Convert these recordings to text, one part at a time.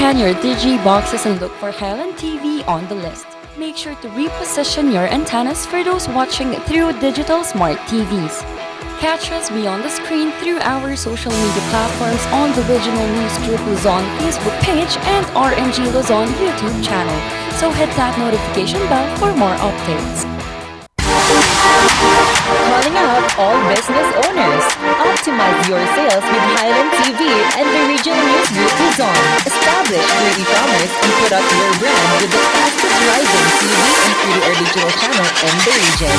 Scan your Digi boxes and look for Highland TV on the list. Make sure to reposition your antennas for those watching through digital smart TVs. Catch us beyond the screen through our social media platforms on the Regional News Group Luzon Facebook page and RNG Luzon YouTube channel. So hit that notification bell for more updates. Calling out all business owners. Optimize your sales with Highland TV and the Regional News Group Luzon. Establish your e-commerce and put out your brand with the fastest rising TV and free-to-air digital channel in the region.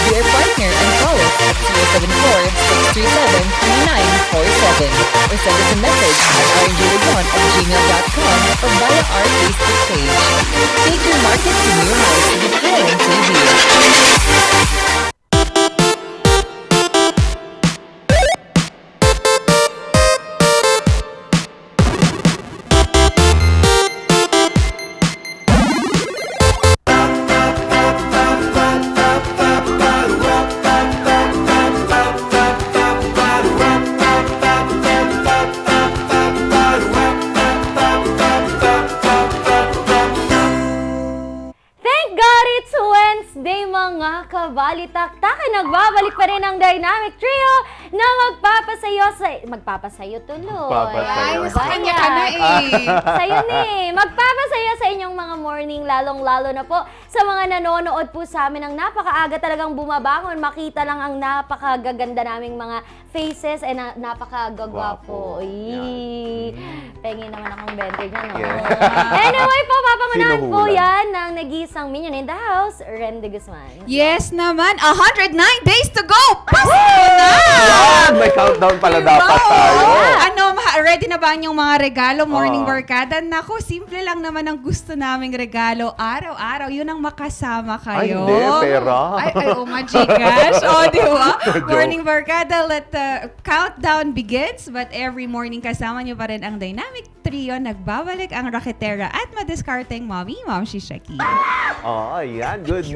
Be our partner and call us at 074-637-3947 or send us a message at rngluzon@gmail.com or via our Facebook page. Take your market to new heights with Highland TV. Kabalitaktakan, nagbabalik pa rin ang Dynamic Trio na magpapasayo tuloy. Magpapasayo. Ay, Sa kanya ka na Sayo ni. Magpapasayo sa inyong mga morning, lalong-lalo na po sa mga nanonood po sa amin ng napakaaga talagang bumabangon. Makita lang ang napakagaganda naming mga faces and napakagagwapo. Pengi naman akong bente niya, no? Yeah. Anyway po, papangunahan po yan ng nag-iisang minion in the house, Randy Guzman. Yes naman, 109 days to go! Pasko na! Yan! May countdown pala dapat tayo. Ano, ready na ba ang inyong mga regalo, Morning Barkada? Naku, simple lang naman ang gusto naming regalo. Araw-araw, yun ang makasama Ay, kayo. hindi, pera. Oh my gosh. Di ba? Morning Barkada, let the countdown begins. But every morning kasama nyo pa rin ang Dynamic Trio. Nagbabalik ang raketera at madiskarteng mommy, Ma'am Shishaki. Ayan. Good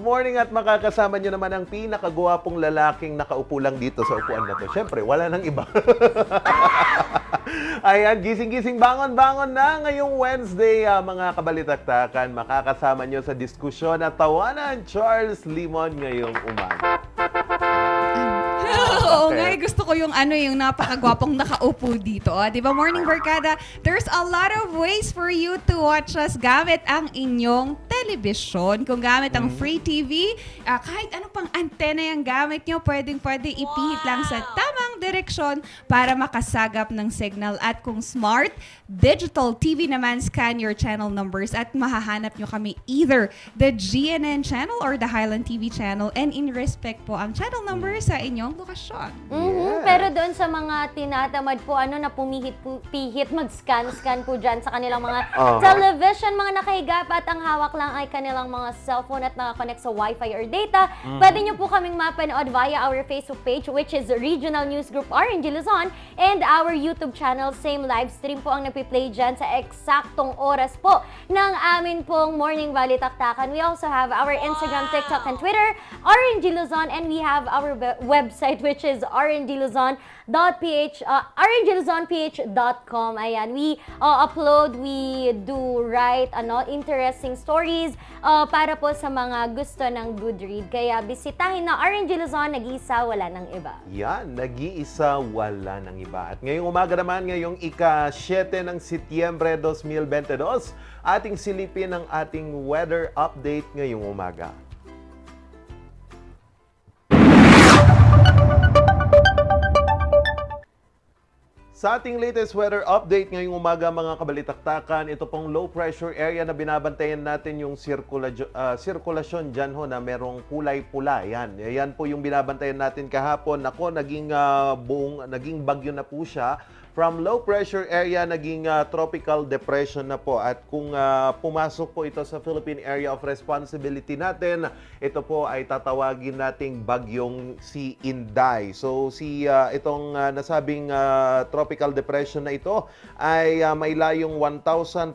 morning at makakasama nyo naman ang pinakagwapong lalaking nakaupo lang dito sa upuan na to. Siyempre, wala nang iba. Ayan, gising-gising, bangon-bangon na ngayong Wednesday, mga kabalitaktakan. Makakasama nyo sa diskusyon at tawanan Charles Limon ngayong umaga. Oo nga, gusto ko yung yung napakagwapong nakaupo dito. Di ba, Morning Barkada, there's a lot of ways for you to watch us gamit ang inyong television. Kung gamit ang free TV, kahit ano pang antena yung gamit nyo, pwede ipihit lang sa tamang direksyon para makasagap ng signal. At kung smart, digital TV naman, scan your channel numbers at mahahanap nyo kami either the GNN channel or the Highland TV channel, and in respect po ang channel number sa inyong lokasyon. Pero doon sa mga tinatamad po, na pumihit, mag-scan po dyan sa kanilang mga television, mga nakahiga pa at ang hawak lang ay kanilang mga cellphone at nakakonect sa Wi-Fi or data. Pwede nyo po kaming mapanood via our Facebook page, which is Regional News Group RNG Luzon, and our YouTube channel. Same live stream po ang nagpi-play dyan sa eksaktong oras po ng amin pong Morning Balitaktakan. We also have our Instagram, TikTok, and Twitter, RNG Luzon, and we have our website, which is rngluzonph.com. Ayan, we upload, we do write interesting stories para po sa mga gusto ng good read. Kaya bisitahin na RNG Luzon, nag-iisa, wala ng iba. Yan, nag-iisa, wala ng iba. At ngayong umaga naman, ngayong ika-7 ng Setyembre 2022, ating silipin ang ating weather update ngayong umaga. Sa ating latest weather update ngayong umaga, mga kabalitaktakan, ito pong low pressure area na binabantayan natin yung sirkulasyon dyan na merong kulay pula. Yan po yung binabantayan natin kahapon. Ako, naging bagyo na po siya. From low pressure area, naging tropical depression na po. At kung pumasok po ito sa Philippine Area of Responsibility natin, ito po ay tatawagin nating bagyong si Inday. So itong nasabing tropical depression na ito ay may layong 1,525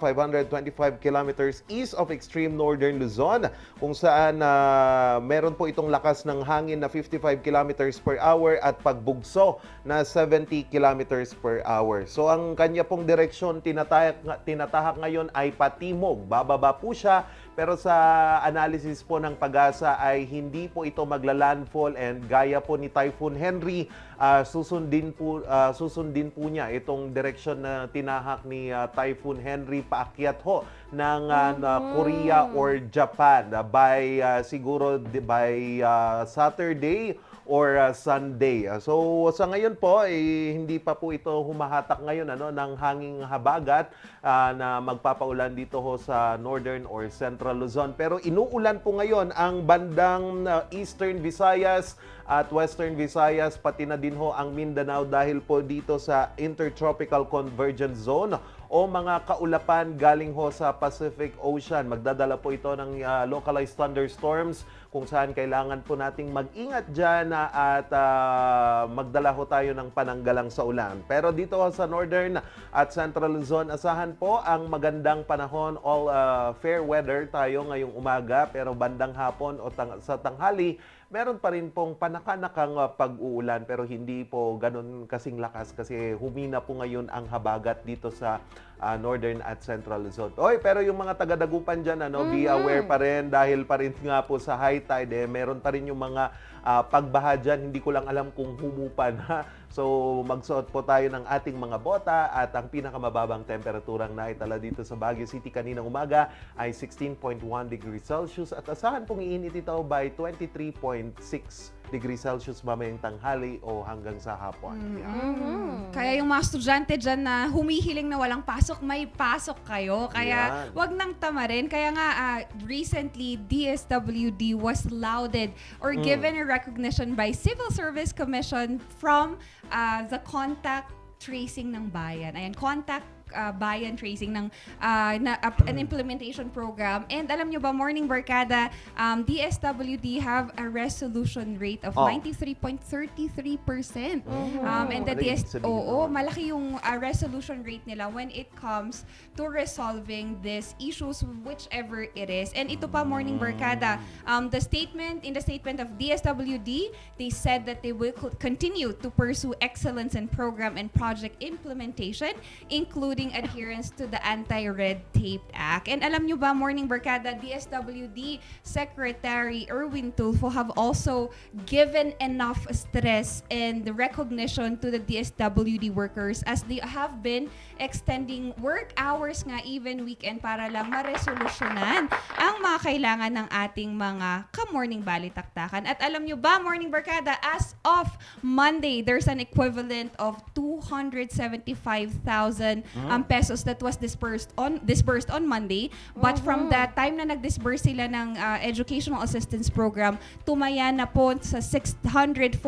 kilometers east of extreme northern Luzon, kung saan meron po itong lakas ng hangin na 55 kilometers per hour at pagbugso na 70 kilometers per hour. hour. So ang kanya pong direksyon tinatahak ngayon ay patimog. Bababa po siya, pero sa analysis po ng PAGASA ay hindi po ito magla-landfall, and gaya po ni Typhoon Henry, susundin po niya itong direksyon na tinahak ni Typhoon Henry paakyat ho ng Korea or Japan by siguro by Saturday or Sunday. So sa ngayon po hindi pa po ito humahatak ngayon ng hanging habagat na magpapaulan dito ho sa Northern or Central Luzon. Pero inuulan po ngayon ang bandang Eastern Visayas at Western Visayas, pati na din ho ang Mindanao dahil po dito sa Intertropical Convergence Zone o mga kaulapan galing ho sa Pacific Ocean. Magdadala po ito ng localized thunderstorms kung saan kailangan po nating mag-ingat dyan at magdala ho tayo ng pananggalang sa ulan. Pero dito ho sa Northern at Central Luzon, asahan po ang magandang panahon, all fair weather tayo ngayong umaga, pero bandang hapon o sa tanghali, meron pa rin pong panakanakang pag-uulan, pero hindi po ganun kasing lakas kasi humina po ngayon ang habagat dito sa Northern at Central Luzon. Pero yung mga taga-Dagupan dyan, be aware pa rin dahil pa rin nga po sa high tide, meron pa rin yung mga pagbaha dyan. Hindi ko lang alam kung humupa na. So magsuot po tayo ng ating mga bota at ang pinakamababang temperaturang naitala dito sa Baguio City kaninang umaga ay 16.1 degrees Celsius at asahan pong iinit ito by 23.6 degrees Celsius mamayang tanghali o hanggang sa hapon. Kaya yung mga estudyante dyan na humihiling na walang pasok, may pasok kayo. Kaya wag nang tamarin. Kaya nga recently, DSWD was lauded or given a recognition by Civil Service Commission from the contact tracing ng bayan. Ayan, contact bayan tracing ng an implementation program. And alam nyo ba, Morning Barkada, DSWD have a resolution rate of 93.33%. And the malaki yung resolution rate nila when it comes to resolving these issues, whichever it is. And ito pa, Morning Barkada, in the statement of DSWD, they said that they will continue to pursue excellence in program and project implementation, including adherence to the Anti-Red Tape Act. And alam nyo ba, Morning Barkada, DSWD Secretary Erwin Tulfo have also given enough stress and recognition to the DSWD workers as they have been extending work hours nga even weekend para lang maresolusyonan ang mga kailangan ng ating mga ka-morning balitaktakan. At alam nyo ba, Morning Barkada, as of Monday, there's an equivalent of 275,000 pesos that was disbursed on Monday. But from that time na nag-disburse sila ng educational assistance program, tumaya na po sa 649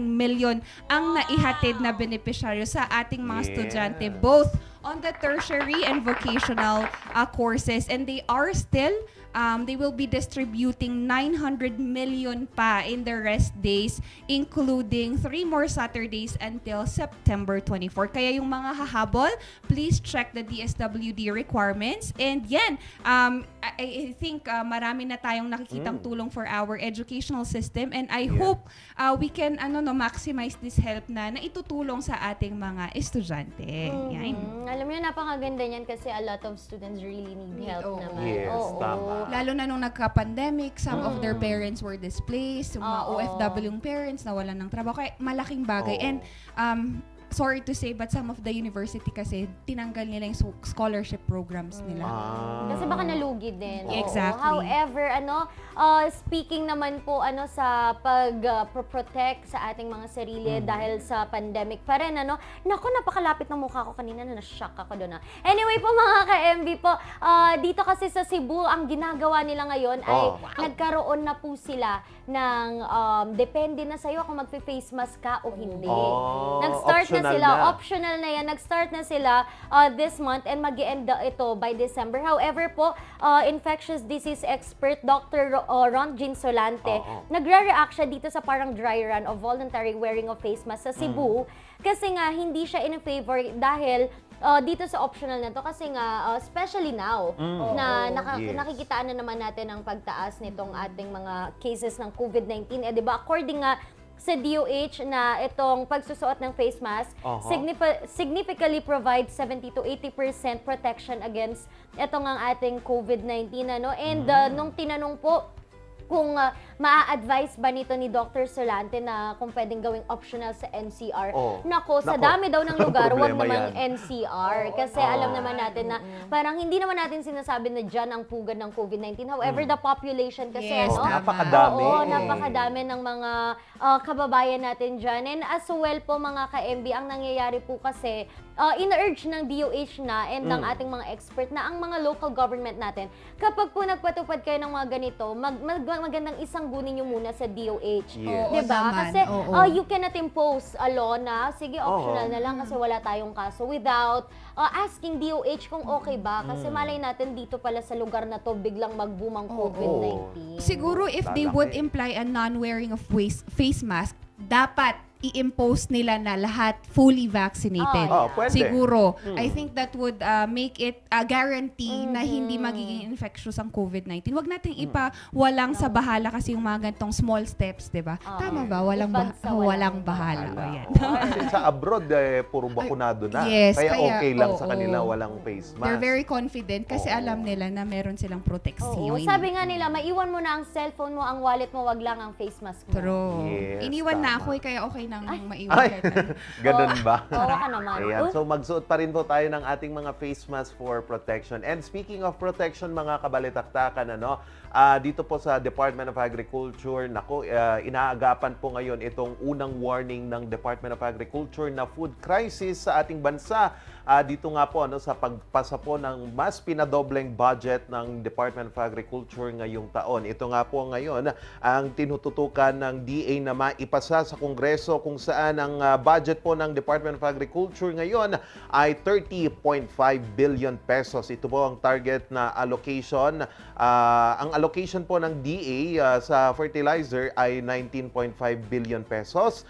million ang naihatid na benepisyaryo sa ating mga estudyante, both on the tertiary and vocational courses. And they are still they will be distributing 900 million pa in the rest days, including 3 more Saturdays until September 24. Kaya yung mga hahabol, please check the DSWD requirements. And yan, I think marami na tayong nakikitang tulong for our educational system, and I hope we can maximize this help na itutulong sa ating mga estudyante. Yan. Alam mo, napakaganda niyan kasi a lot of students really need help naman. Yes, tama. Lalo na nung nagka-pandemic, some of their parents were displaced, yung mga OFW parents nawalan ng trabaho. Kaya malaking bagay. And sorry to say, but some of the university kasi tinanggal nila yung scholarship programs nila. Kasi baka nalugi din. Exactly. However, speaking naman po sa pag-protect sa ating mga sarili dahil sa pandemic pa rin, naku, napakalapit ng mukha ko kanina, na-shock ako doon. Anyway po mga ka-MB po, dito kasi sa Cebu, ang ginagawa nila ngayon ay nagkaroon na po sila ng depende na sa'yo kung magpe-face mask ka o hindi. Nag-start na sila, optional na yan, nag-start na sila this month and mag-i-end ito by December. However po, infectious disease expert Dr. Ron Jean Solante, nagre-react siya dito sa parang dry run of voluntary wearing of face mask sa Cebu kasi nga hindi siya in favor dahil dito sa optional na to kasi nga especially now na nakikitaan na naman natin ang pagtaas nitong ating mga cases ng COVID-19. 'Di ba? According nga sa DOH na itong pagsusuot ng face mask significantly provides 70 to 80% protection against itong ang ating COVID-19. And nung tinanong po kung maa-advise ba nito ni Dr. Solante na kung pwedeng gawing optional sa NCR. Sa dami daw ng lugar, wag naman NCR. Kasi alam naman natin na parang hindi naman natin sinasabi na dyan ang pugad ng COVID-19. However, the population kasi, napakadami. Oo, napakadami ng mga kababayan natin dyan. And as well po mga ka-MB, ang nangyayari po kasi, in-urge ng DOH na and ng ating mga expert na ang mga local government natin, kapag po nagpatupad kayo ng mga ganito, magandang isanggunin nyo muna sa DOH. Oo, diba? naman. Kasi Oo. you cannot impose a law na, sige, optional na lang kasi wala tayong kaso without asking DOH kung okay ba. Kasi malay natin dito pala sa lugar na to biglang mag-boom ang COVID-19. Siguro if they would imply a non-wearing of face mask, dapat i-impose nila na lahat fully vaccinated. Pwede. Siguro. I think that would make it a guarantee na hindi magiging infectious ang COVID-19. Wag nating walang sa bahala kasi yung mga gantong small steps, 'di ba? Tama ba? Walang bahala. Ayan. Kasi sa abroad, puro bakunado na. Yes, kaya okay lang sa oo. kanila walang face mask. They're very confident kasi alam nila na meron silang proteksyon. Sabi nga nila, maiwan mo na ang cellphone mo, ang wallet mo, wag lang ang face mask mo. True. Yes, Iniwan na tama. ako kaya okay nang maiwan. Ay, ganun ba? Oo ka naman. Ayan. So magsuot pa rin po tayo ng ating mga face mask for protection. And speaking of protection, mga kabalitaktakan, dito po sa Department of Agriculture, inaagapan po ngayon itong unang warning ng Department of Agriculture na food crisis sa ating bansa. Dito nga po sa pagpasa po ng mas pinadobleng budget ng Department of Agriculture ngayong taon. Ito nga po ngayon ang tinututukan ng DA na maipasa sa Kongreso kung saan ang budget po ng Department of Agriculture ngayon ay 30.5 billion pesos. Ito po ang target na allocation. Ang allocation po ng DA sa fertilizer ay 19.5 billion pesos.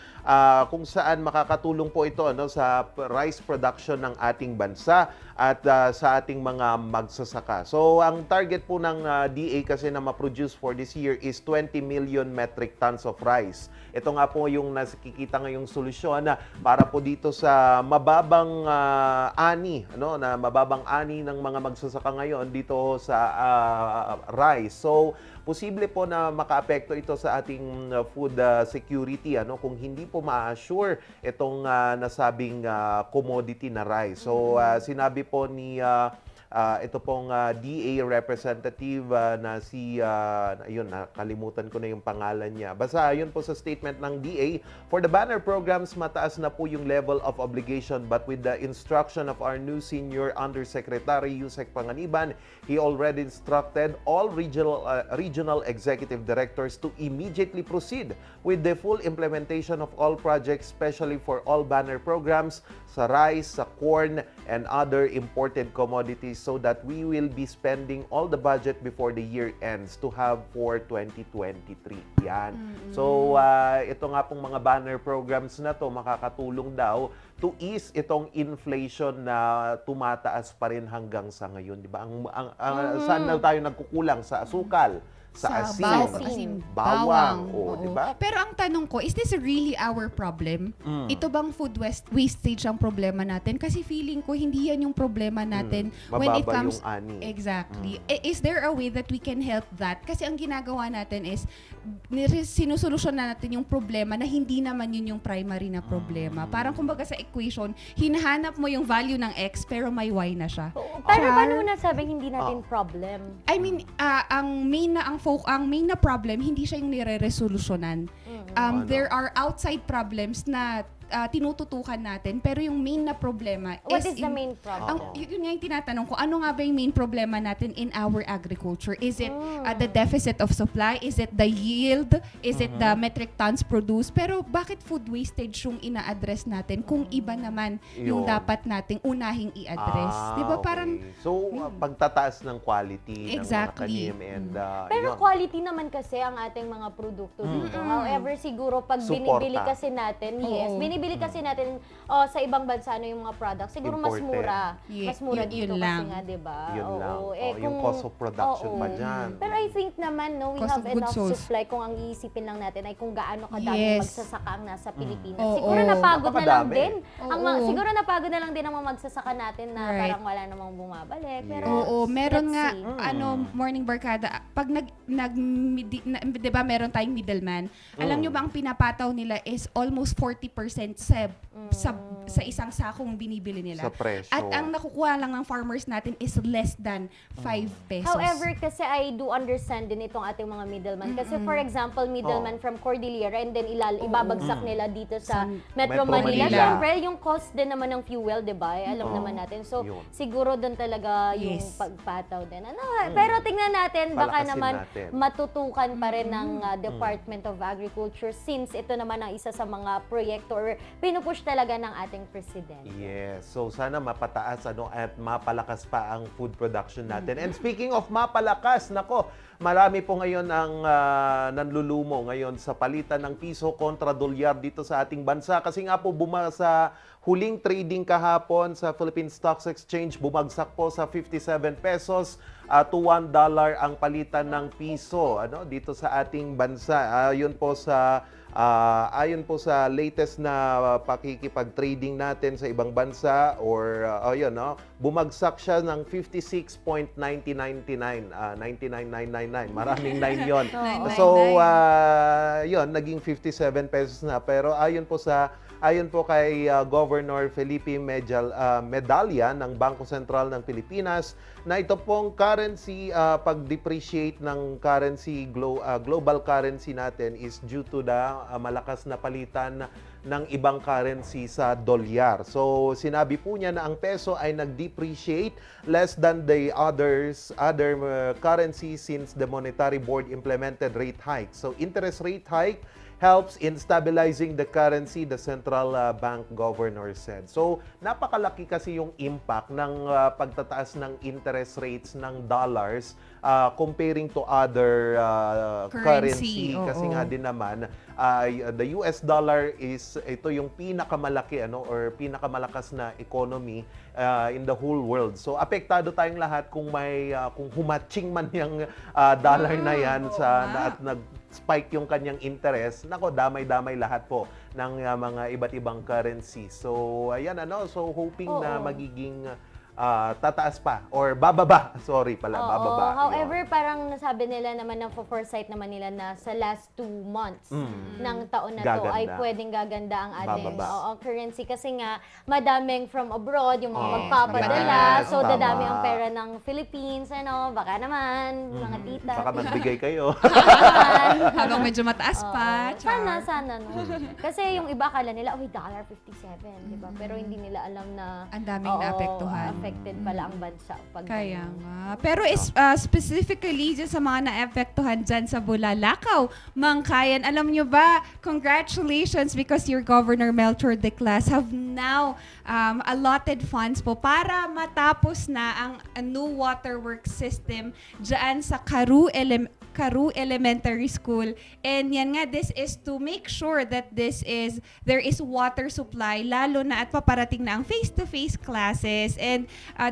Kung saan makakatulong po ito sa rice production ng ating bansa at sa ating mga magsasaka. So, ang target po ng DA kasi na ma-produce for this year is 20 million metric tons of rice. Ito nga po yung nakikita ngayong solusyon para po dito sa mababang mababang ani ng mga magsasaka ngayon dito sa rice. So, posible po na makaapekto ito sa ating food security kung hindi po ma-assure itong nasabing commodity na rice. So, sinabi po ni ito pong DA representative na si, nakalimutan ko na yung pangalan niya. Basta yun po sa statement ng DA, for the banner programs, mataas na po yung level of obligation, but with the instruction of our new senior Undersecretary Yusek Panganiban, he already instructed all regional executive directors to immediately proceed with the full implementation of all projects, especially for all banner programs sa rice, sa corn, and other imported commodities, so that we will be spending all the budget before the year ends to have for 2023. Yan. So, ito nga pong mga banner programs na to makakatulong daw to ease itong inflation na tumataas pa rin hanggang sa ngayon, di ba? Saan na tayo nagkukulang? Sa asukal, sa asin, bawang, Oo. di ba? Pero ang tanong ko, is this really our problem? Ito bang food wastage ang problema natin? Kasi feeling ko hindi yan yung problema natin when it Mababa comes... yung ani. Exactly. Is there a way that we can help that? Kasi ang ginagawa natin is sinusolusyon na natin yung problema na hindi naman yun yung primary na problema. Parang kumbaga sa equation, hinahanap mo yung value ng X pero may Y na siya. Pero paano mo nasabing hindi natin problem? I mean, ang main na problem, hindi siya yung nire-resolusyonan. There are outside problems na tinututukan natin, pero yung main na problema What is the main problem? Yun nga yung tinatanong ko, ano nga ba yung main problema natin in our agriculture? Is it the deficit of supply? Is it the yield? Is it the metric tons produced? Pero bakit food wastage yung ina-address natin kung iba naman yung Yun. dapat nating unahing i-address? Di ba parang... Okay. So, pagtataas ng quality Exactly. ng mga tanim and Pero yun. quality naman kasi ang ating mga produkto dito. However, siguro pag binibili Suporta. kasi natin, Oo. binibili binibili kasi natin sa ibang bansa yung mga products, siguro mas Imported. mura. Mas mura Yun dito kasi lang. nga, 'di ba? Yun lang. Oo. Yung cost of production oo. pa dyan. Pero I think naman, no, we Cost have of goods enough sold. supply kung ang iisipin lang natin ay kung gaano kadami Yes. magsasaka ang nasa Pilipinas. Oo. Siguro napagod na lang Napakadami. din. Oo. Siguro napagod na lang din ang mga magsasaka natin na Right. parang wala namang bumabalik. Pero Oo, meron let's nga see. morning barkada pag di ba meron tayong middleman. Alam nyo ba ang pinapataw nila is almost 40% sa isang sakong binibili nila. Sa presyo. At ang nakukuha lang ng farmers natin is less than 5 pesos. However, kasi I do understand din itong ating mga middleman. Kasi for example, middleman from Cordillera and then ibabagsak nila dito sa Metro Metro Manila. Manila. Siyempre, yung cost din naman ng fuel, di ba? Alam naman natin. So, Yun. siguro doon talaga yung Yes. pagpataw din. Pero tingnan natin, baka Palakasin naman natin. matutukan pa rin ng Department of Agriculture since ito naman ang isa sa mga proyekto or pinupush talaga ng ating presidente. Yes. So sana mapataas at mapalakas pa ang food production natin. And speaking of mapalakas, nako, marami po ngayon ang nanlulumo ngayon sa palitan ng piso kontra dolyar dito sa ating bansa. Kasi nga po sa huling trading kahapon sa Philippine Stock Exchange, bumagsak po sa 57 pesos to $1 ang palitan ng piso dito sa ating bansa. Ayon po sa latest na pakikipag-trading natin sa ibang bansa bumagsak siya ng 56.9999, 99,999. Maraming 9 yon. So, naging 57 pesos na. Pero ayon po kay Governor Felipe Medalla ng Bangko Sentral ng Pilipinas na ito pong currency, pag-depreciate ng currency, global currency natin is due to the malakas na palitan ng ibang currency sa dolyar. So, sinabi po niya na ang peso ay nag-depreciate less than the other currencies since the Monetary Board implemented rate hike. So, interest rate hike helps in stabilizing the currency, the central bank governor said. So, napakalaki kasi yung impact ng pagtataas ng interest rates ng dollars comparing to other currency. Oo. Kasi nga din naman, the US dollar ito yung pinakamalaki or pinakamalakas na economy in the whole world. So, apektado tayong lahat kung kung humatching man yung dollar na yan at nag-spike yung kanyang interest. Nako, damay-damay lahat po ng mga iba't ibang currency. So, ayan so hoping na magiging tataas pa or bababa. Sorry pala, bababa. However, parang nasabi nila naman na foresight naman nila na sa last 2 months ng taon na to ay pwedeng gaganda ang ating currency kasi nga madaming from abroad yung mga magpapadala. Yes, So, tama. dadami ang pera ng Philippines, baka naman, mga tita. Baka magbigay kayo. Habang medyo mataas pa. Sana, no? Kasi yung iba akala nila, $1.57, di ba? Pero hindi nila alam na Ang daming naapektuhan. affected pala ang bansa pag Kaya ganun. nga. Pero specifically dyan sa mga naapektuhan dyan sa Bulalakaw, Mangkayan, alam nyo ba, congratulations because your Governor Melchor de Clas have now allotted funds po para matapos na ang new waterworks system dyan sa Caru Elementary School. And yan nga, this is to make sure that there is water supply, lalo na at paparating na ang face-to-face classes. And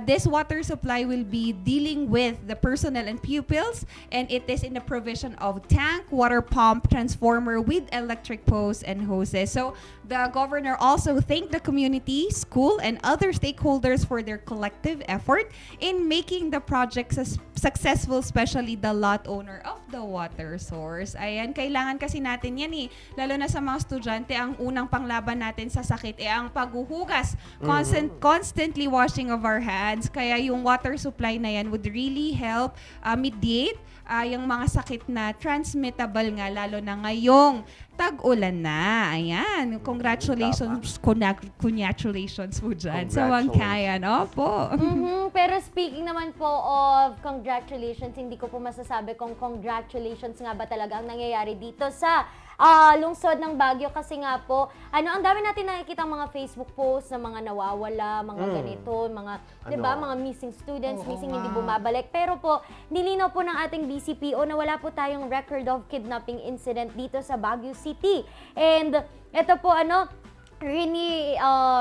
this water supply will be dealing with the personnel and pupils, and it is in the provision of tank, water pump, transformer with electric posts and hoses. So the governor also thanked the community, school, and other stakeholders for their collective effort in making the project successful, especially the lot owner of the water source. Ayan, kailangan kasi natin yan lalo na sa mga estudyante, ang unang panglaban natin sa sakit ang paghuhugas. Constantly washing of our hands. Kaya yung water supply na yan would really help mediate yung mga sakit na transmittable nga, lalo na ngayong tag-ulan na. Ayan, congratulations po dyan sa Mangkayan. Opo. Pero speaking naman po of congratulations, hindi ko po masasabi kung congratulations nga ba talaga ang nangyayari dito sa lungsod ng Baguio kasi nga po, ang dami natin nakikita mga Facebook posts na mga nawawala, mga ganito, mga, 'di ba, mga missing students, missing hindi bumabalik. Pero po, nilinaw po ng ating BCPO na wala po tayong record of kidnapping incident dito sa Baguio City. And ito po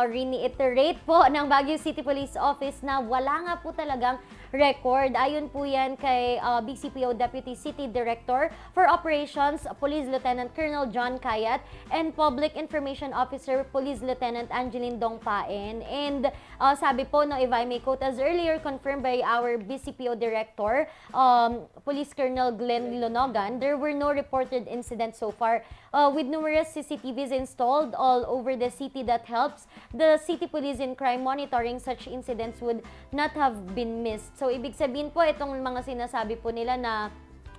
reiterate po ng Baguio City Police Office na wala nga po talagang record. Ayon po yan kay BCPO Deputy City Director for Operations, Police Lieutenant Colonel John Kayat, and Public Information Officer, Police Lieutenant Angeline Dongpaen. And sabi po, no, if I may quote as earlier confirmed by our BCPO Director, Police Colonel Glenn Lonogan, there were no reported incidents so far. With numerous CCTVs installed all over the city that helps the city police in crime monitoring, such incidents would not have been missed. So, ibig sabihin po, itong mga sinasabi po nila na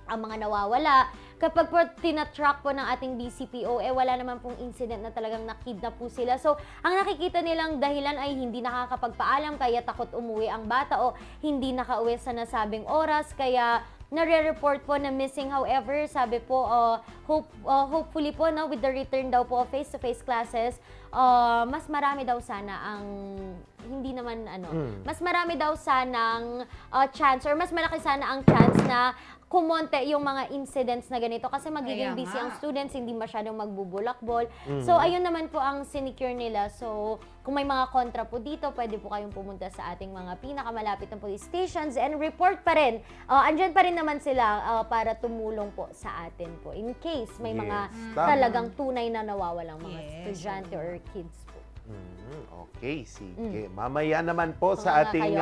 ang mga nawawala, kapag po tinatrack po ng ating BCPO, wala naman pong incident na talagang nakidnap po sila. So, ang nakikita nilang dahilan ay hindi nakakapagpaalam, kaya takot umuwi ang bata o hindi nakauwi sa nasabing oras, kaya nare-report po na missing. However, sabi po, hopefully po, no, with the return daw po of face-to-face classes, mas marami daw sana ang mas marami daw sanang chance or mas malaki sana ang chance na kumonte yung mga incidents na ganito kasi magiging busy ang students, hindi masyadong magbubulakbol. So, ayun naman po ang sinecure nila. So, kung may mga kontra po dito, pwede po kayong pumunta sa ating mga pinakamalapit na police stations and report pa rin. Andyan pa rin naman sila para tumulong po sa atin po in case may mga talagang tunay na nawawalang mga estudyante or kids po. Okay, sige. Mamaya naman po sa Mga ating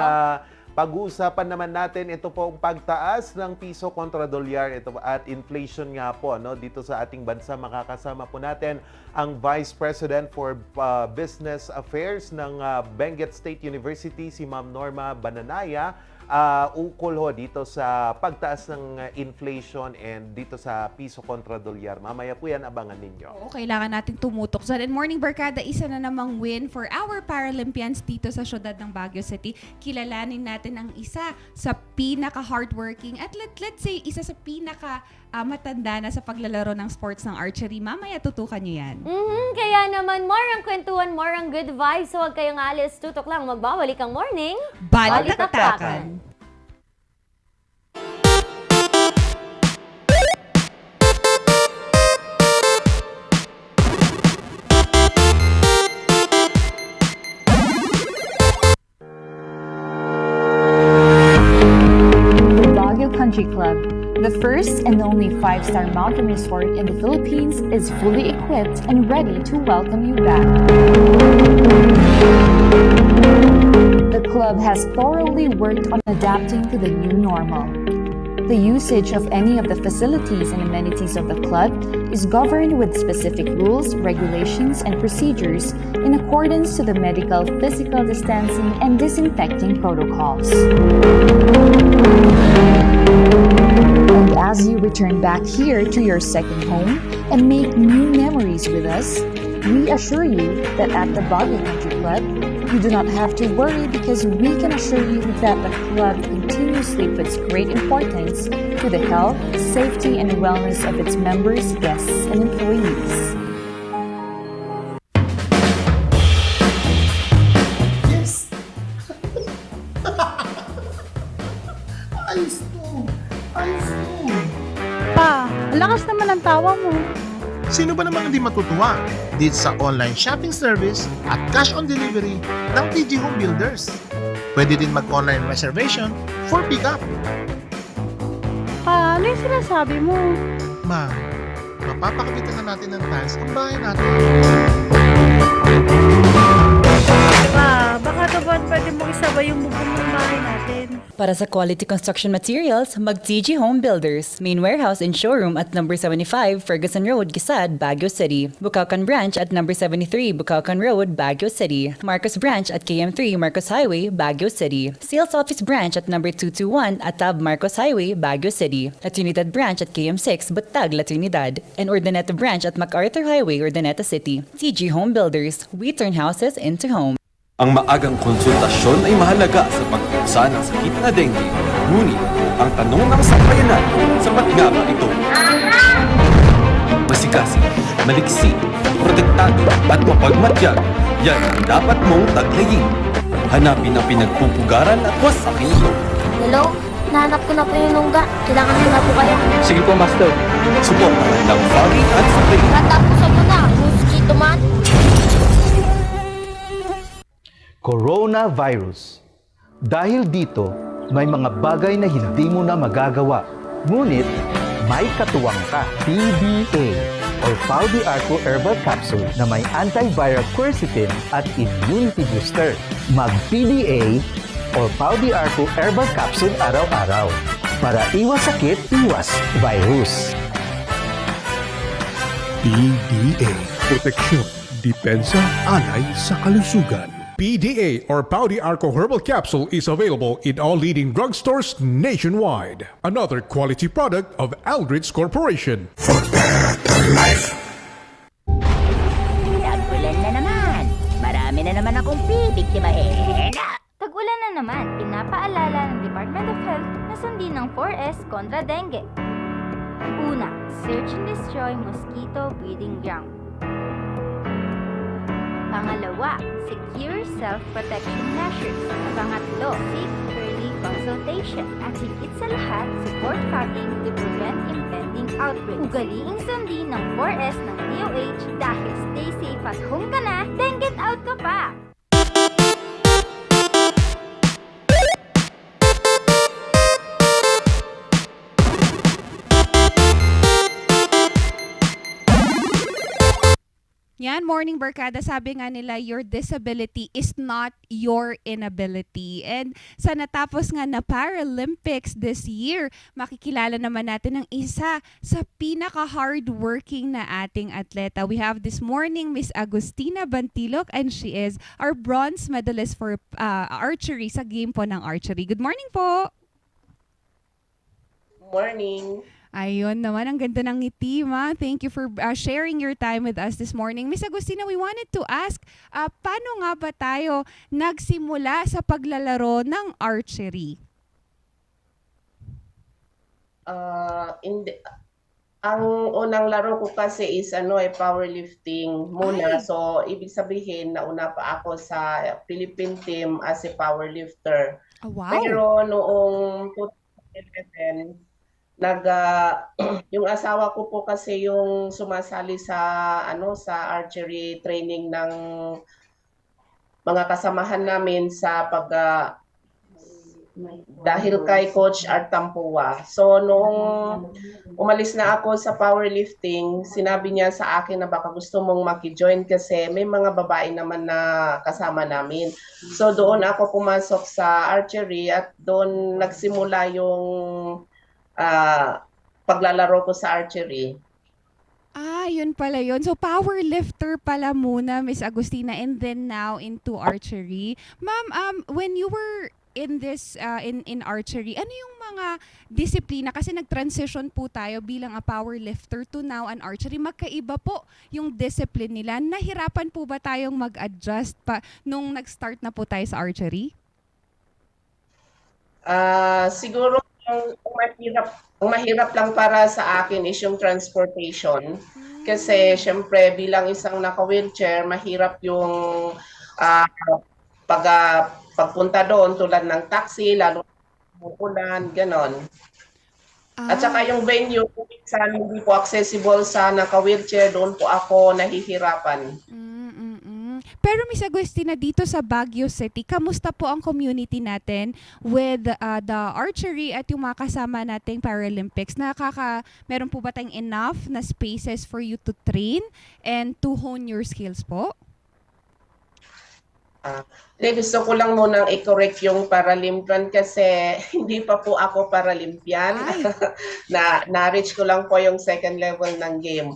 pag-uusapan naman natin ito po ang pagtaas ng piso kontra dolyar ito at inflation nga po no dito sa ating bansa. Makakasama po natin ang Vice President for Business Affairs ng Benguet State University, si Ma'am Norma Bananaya. Ukol ho dito sa pagtaas ng inflation and dito sa piso kontra dolyar. Mamaya po yan, abangan ninyo. Oo, kailangan natin tumutok dyan. And Morning Barkada, isa na namang win for our Paralympians dito sa syudad ng Baguio City. Kilalanin natin ang isa sa pinaka-hardworking at let's say, isa sa matanda na sa paglalaro ng sports ng archery. Mamaya tutukan nyo yan. Kaya naman, more ang kwentuhan, more ang good vibes. So, huwag kayong alis. Tutok lang, magbabalik ang morning. Balitaktakan. Baguio Country Club, the first and only 5-star mountain resort in the Philippines, is fully equipped and ready to welcome you back. The club has thoroughly worked on adapting to the new normal. The usage of any of the facilities and amenities of the club is governed with specific rules, regulations, and procedures in accordance to the medical, physical distancing, and disinfecting protocols. And as you return back here to your second home and make new memories with us, we assure you that at the Baguio Country Club, you do not have to worry because we can assure you that the club continuously puts great importance to the health, safety, and wellness of its members, guests, and employees. Yes! Ayos to! Ayos to! Pa, ang lakas naman ang tawa mo. Sino ba namang hindi matutuwa dito sa online shopping service at cash on delivery ng TG Home Builders? Pwede din mag-online reservation for pickup. Pa, ano yung sinasabi mo? Ma, mapapakabitan na natin ng tiles ang bahay natin. Pa, baka naman pwede mo isabay yung bubong ng bahay natin. Para sa quality construction materials, mag-TG Home Builders. Main warehouse and showroom at number 75 Ferguson Road, Gisad, Baguio City. Bucaucan Branch at number 73 Bucaucan Road, Baguio City. Marcos Branch at KM3 Marcos Highway, Baguio City. Sales Office Branch at number 221 Atab Marcos Highway, Baguio City. La Trinidad Branch at KM6 Butag, La Trinidad. And Urdaneta Branch at MacArthur Highway, Urdaneta City. TG Home Builders. We turn houses into homes. Ang maagang konsultasyon ay mahalaga sa pagpigsa ng sakit na dengue. Ngunit, ang tanong ng sambayanan, sapat nga ba ito? Masigasig, maliksi, protektado at mapagmatyag, yan ang dapat mong taglayin. Hanapin ang pinagpupugaran at wasakin ito. Hello? Nahanap ko na po yung lungga. Kailangan na po kayo. Sige po, Master. Suportahan ng Foggy at Spray. Tatapusan mo na, mosquito man. coronavirus. Dahil dito, may mga bagay na hindi mo na magagawa. Ngunit, may katuwang ka. PDA or Pau de Arco Herbal Capsule na may antiviral quercetin at immunity booster. Mag-PDA or Pau de Arco Herbal Capsule araw-araw. Para iwas sakit, iwas virus. PDA. Proteksyon, depensa, alay sa kalusugan. PDA or Pau de Arco Herbal Capsule is available in all leading drugstores nationwide. Another quality product of Aldrich Corporation. For better life. Tag-ulan na naman. Marami na naman akong bibiktimahin. Tag-ulan na naman, pinapaalala ng Department of Health na sundin ng 4S kontra dengue. Una, search and destroy mosquito breeding ground. Pangalawa, secure self-protection measures. Pangatlo, seek early consultation. At higit sa lahat, support fogging to prevent impending outbreaks. Ugaliing sundin ng 4S ng DOH dahil stay safe at home ka na, then get out ka pa! Yan, Morning Barkada, sabi nga nila, your disability is not your inability. And sa natapos nga na Paralympics this year, makikilala naman natin ang isa sa pinaka-hardworking na ating atleta. We have this morning Miss Agustina Bantilok and she is our bronze medalist for archery sa game po ng archery. Good morning po! Morning! Ayun naman, ang ganda ng ngiti, ma. Thank you for sharing your time with us this morning. Miss Agustina, we wanted to ask, paano nga ba tayo nagsimula sa paglalaro ng archery? Ang unang laro ko kasi is powerlifting muna. So, ibig sabihin, nauna pa ako sa Philippine team as a powerlifter. Oh, wow. Pero noong 2011, yung asawa ko po kasi yung sumasali sa archery training ng mga kasamahan namin sa dahil kay Coach Art Tampua. So noong umalis na ako sa powerlifting, sinabi niya sa akin na baka gusto mong maki-join kasi may mga babae naman na kasama namin. So doon ako pumasok sa archery at doon nagsimula yung paglalaro ko sa archery. Yun pala yun. So, powerlifter pala muna, Miss Agustina, and then now into archery. Ma'am, when you were in this, in archery, ano yung mga disiplina? Kasi nag-transition po tayo bilang a powerlifter to now an archery. Magkaiba po yung discipline nila. Nahirapan po ba tayong mag-adjust pa nung nag-start na po tayo sa archery? Siguro, ang mahirap lang para sa akin is yung transportation. Kasi syempre bilang isang naka-wheelchair, mahirap yung pagpunta doon tulad ng taxi, lalo ulan, ganon. At saka yung venue, kung minsan hindi po accessible sa naka-wheelchair, doon po ako nahihirapan. Pero Miss Agustina, dito sa Baguio City, kamusta po ang community natin with the archery at yung mga kasama nating Paralympics? Meron po ba tayong enough na spaces for you to train and to hone your skills po? Gusto ko lang munang i-correct yung Paralympian kasi hindi pa po ako Paralympian. Na-reach ko lang po yung second level ng game.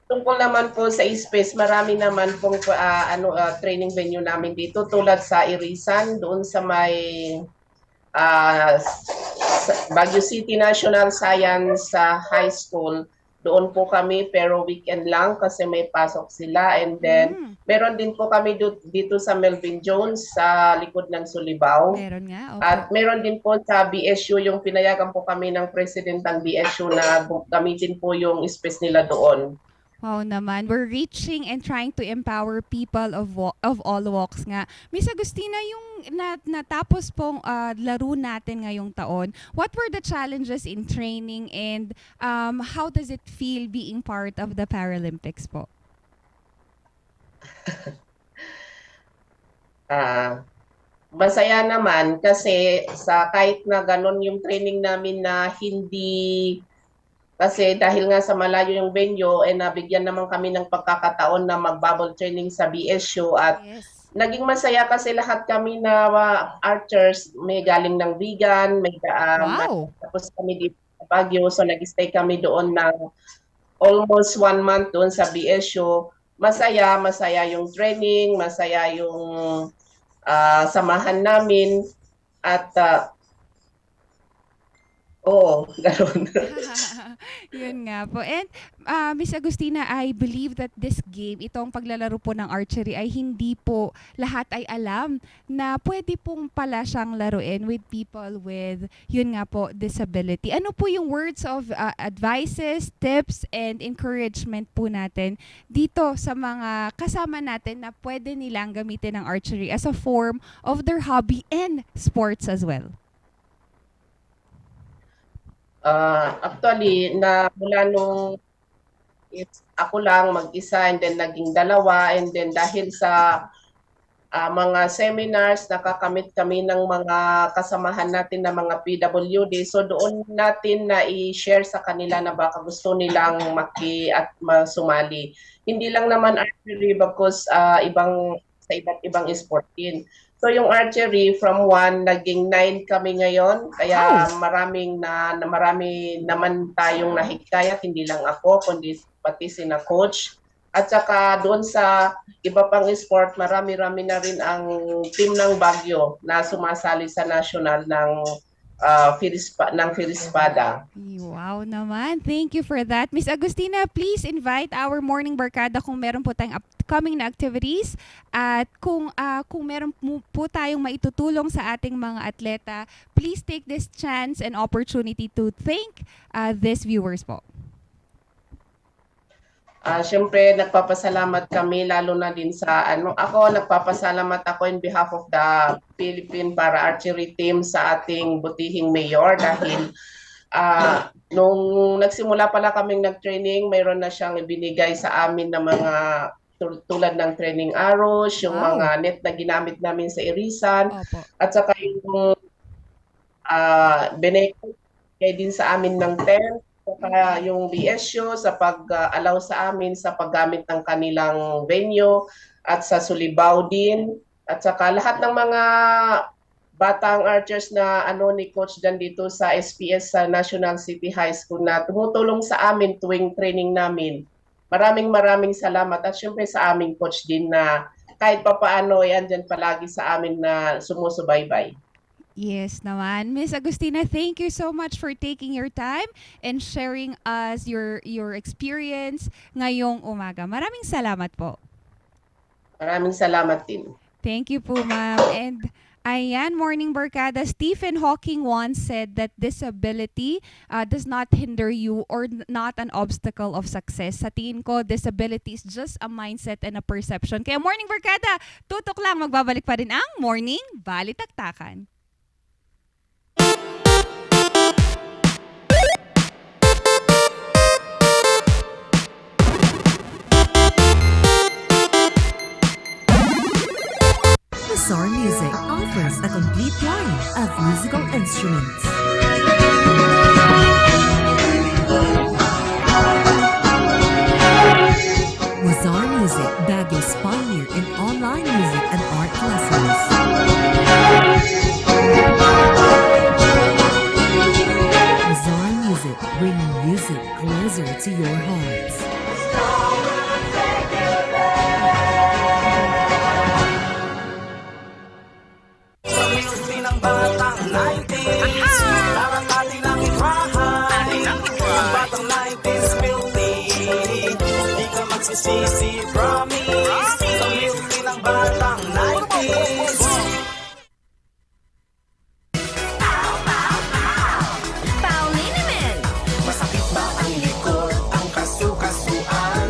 Tungkol naman po sa space, marami naman pong training venue namin dito tulad sa Irisan, doon sa may Baguio City National Science High School. Doon po kami pero weekend lang kasi may pasok sila. And then meron din po kami dito sa Melvin Jones sa likod ng Sulibao. Meron nga. Okay. At meron din po sa BSU, yung pinayagan po kami ng president ng BSU na gamitin po yung space nila doon. Wow naman. We're reaching and trying to empower people of all walks nga. Miss Agustina, yung natapos pong laro natin ngayong taon, what were the challenges in training and how does it feel being part of the Paralympics po? Masaya naman kasi sa kahit na ganun yung training namin na hindi, kasi dahil nga sa malayo yung venue, nabigyan naman kami ng pagkakataon na mag-bubble training sa BSU at naging masaya kasi lahat kami na archers, may galing ng Vigan, may tapos kami dito sa Baguio, so nag-stay kami doon ng almost 1 month doon sa BSU. Masaya yung training, masaya yung samahan namin at gano'n. Yun nga po. And Miss Agustina, I believe that this game, itong paglalaro po ng archery ay hindi po lahat ay alam na pwede pong pala siyang laruin with people with, yun nga po, disability. Ano po yung words of advices, tips, and encouragement po natin dito sa mga kasama natin na pwede nilang gamitin ng archery as a form of their hobby and sports as well? Actually, na mula nung ako lang mag-isa and then naging dalawa and then dahil sa mga seminars, nakakamit kami ng mga kasamahan natin na mga PWD. So doon natin na i-share sa kanila na baka gusto nilang at sumali. Hindi lang naman archery because sa iba't ibang sport din. So yung archery from 1 naging 9 kami ngayon. Kaya marami naman tayong nahikayat, hindi lang ako kundi pati sina coach. At saka doon sa iba pang sport, marami-rami na rin ang team ng Baguio na sumasali sa national ng Firispada. Wow naman. Thank you for that. Miss Agustina, please invite our morning barkada kung meron po tayong upcoming na activities at kung meron po tayong maitutulong sa ating mga atleta, please take this chance and opportunity to thank these viewers po. Siyempre, nagpapasalamat kami lalo na din sa nagpapasalamat ako in behalf of the Philippine Para Archery Team sa ating butihing mayor dahil nung nagsimula pala kaming nag-training, mayroon na siyang ibinigay sa amin na mga tulad ng training arrows, yung mga net na ginamit namin sa irisan, at saka yung binigay din sa amin ng tent, saka yung BSU sa pag-allow sa amin sa paggamit ng kanilang venue at sa Sulibaw din at saka lahat ng mga batang archers na ni coach dyan dito sa SPS sa National City High School na tumutulong sa amin tuwing training namin. Maraming salamat at syempre sa aming coach din na kahit papaano yan dyan palagi sa amin na sumusubaybay. Yes naman. Miss Agustina, thank you so much for taking your time and sharing us your experience ngayong umaga. Maraming salamat po. Maraming salamat din. Thank you po, ma'am. And ayan, Morning Barkada, Stephen Hawking once said that disability does not hinder you or not an obstacle of success. Sa tingin ko, disability is just a mindset and a perception. Kaya Morning Barkada, tutok lang, magbabalik pa rin ang Morning Balitaktakan. Mazar Music offers a complete line of musical instruments. Mazar Music, Baguio's pioneer in online music and art lessons. Mazar Music, bringing music closer to your hearts. Sisi promise sa milky ng batang 90s. Pauliniment! Masakit ba ang likod, ang kasukasuan?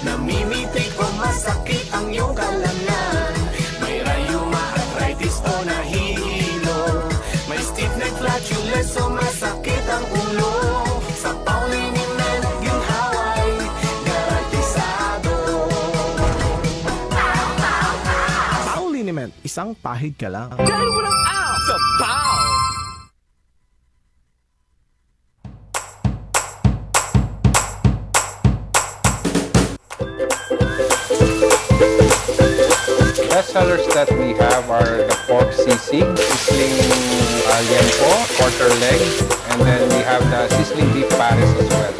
Namimitig o masakit ang iyong kalamnan? May rayuma, arthritis o nahihilo? May stiff neck, flatulence o masakit ang ulo? Sa Pauliniment, ginhaway isang pahid ka lang. Dahil walang out sa POW! Best sellers that we have are the pork sisig, sizzling liempo, quarter leg, and then we have the sizzling beef pares as well.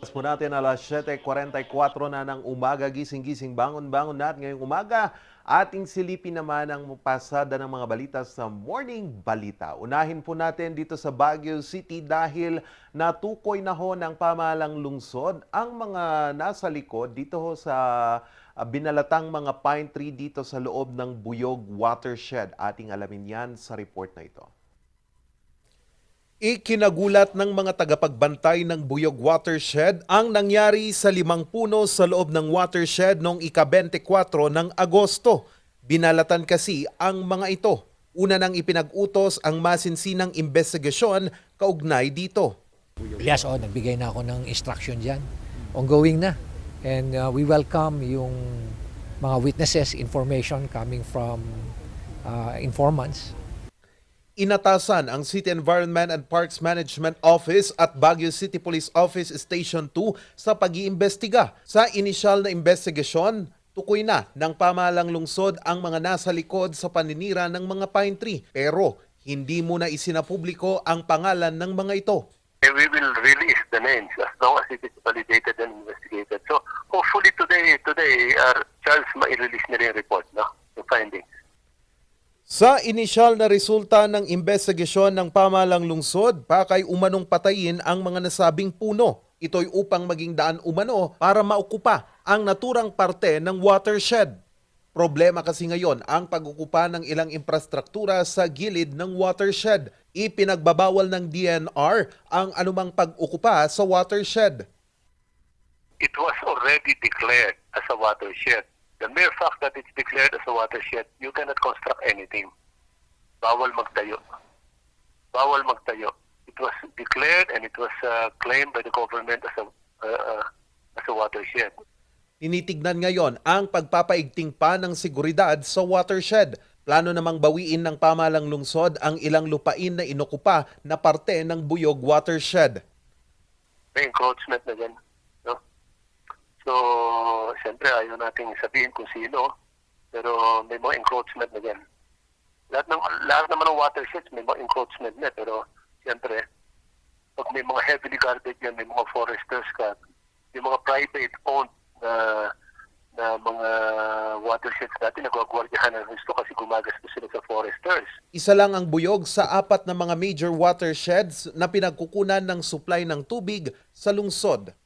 Po natin alas 7:44 na ng umaga, gising-gising, bangon-bangon natin ngayong umaga. Ating silipin naman ang pasada ng mga balita sa Morning Balita. Unahin po natin dito sa Baguio City dahil natukoy na ho ng pamahalang lungsod ang mga nasa likod dito ho sa binalatang mga pine tree dito sa loob ng Buyog Watershed. Ating alamin yan sa report na ito. Ikinagulat ng mga tagapagbantay ng Buyog Watershed ang nangyari sa 5 puno sa loob ng watershed noong ika-24 ng Agosto. Binalatan kasi ang mga ito. Una nang ipinag-utos ang masinsinang investigasyon kaugnay dito. Yes, nagbigay na ako ng instruction dyan. Ongoing na. And we welcome yung mga witnesses, information coming from informants. Inatasan ang City Environment and Parks Management Office at Baguio City Police Office Station 2 sa pag-iimbestiga. Sa inisyal na investigasyon, tukoy na ng pamahalang lungsod ang mga nasa likod sa paninira ng mga pine tree. Pero hindi muna isinapubliko ang pangalan ng mga ito. We will release the names as long as it is validated and investigated. So hopefully today Charles, mai-release na rin yung report, no? The findings. Sa inisyal na resulta ng investigasyon ng pamahalang lungsod, pakay umanong patayin ang mga nasabing puno. Ito'y upang maging daan umano para maukupa ang naturang parte ng watershed. Problema kasi ngayon ang pag-ukupa ng ilang infrastruktura sa gilid ng watershed. Ipinagbabawal ng DNR ang anumang pag-ukupa sa watershed. It was already declared as a watershed. The mere fact that it's declared as a watershed, you cannot construct anything. Bawal magtayo. Bawal magtayo. It was declared and it was claimed by the government as a watershed. Tinitignan ngayon ang pagpapaigting pa ng seguridad sa watershed. Plano namang bawiin ng pamahalang lungsod ang ilang lupain na inokupa na parte ng Buyog Watershed. May encroachment na yan. No? So, siyempre ayaw nating sabihin kung sino, pero may mga encroachment na yan. Lahat naman ng watersheds may mga encroachment na, pero siyempre, pag may mga heavily guarded yan, may mga foresters ka, may mga private-owned na mga watersheds natin, nagwagwardyahan ng gusto kasi gumagastos sila sa foresters. Isa lang ang Buyog sa 4 na mga major watersheds na pinagkukunan ng supply ng tubig sa lungsod.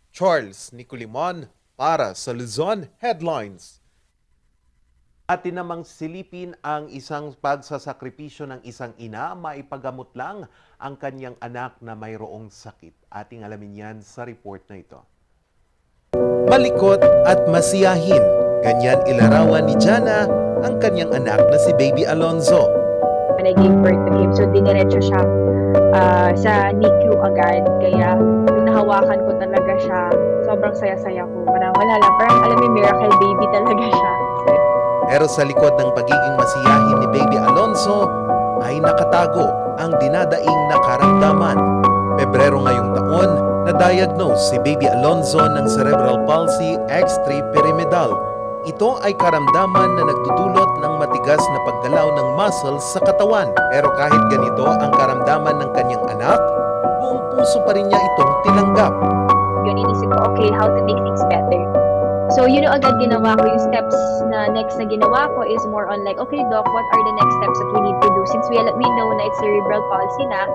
Charles Nicolimon para sa Luzon Headlines. Atin namang silipin ang isang pagsasakripisyo ng isang ina, maipagamot lang ang kanyang anak na mayroong sakit. Ating alamin yan sa report na ito. Malikot at masiyahin, ganyan ilarawan ni Jana ang kanyang anak na si Baby Alonzo. When I gave birth to him, so diniretso siya sa NICU agad. Kaya nung nahawakan ko talaga siya, sobrang saya-saya ko. Parang wala lang, parang alam mo, miracle baby talaga siya. Pero sa likod ng pagiging masiyahin ni Baby Alonzo, ay nakatago ang dinadaing na karamdaman. Pebrero ngayong taon, na-diagnose si Baby Alonzo ng cerebral palsy X3 pyramidal. Ito ay karamdaman na nagdudulot ng matigas na paggalaw ng muscles sa katawan. Pero kahit ganito ang karamdaman ng kanyang anak, buong puso pa rin niya itong tinanggap. Yun, inisip ko, okay, how to make things better. So, agad ginawa ko yung steps na next na ginawa ko is more on like, okay, doc, what are the next steps that we need to do? Since we know na it's cerebral palsy na.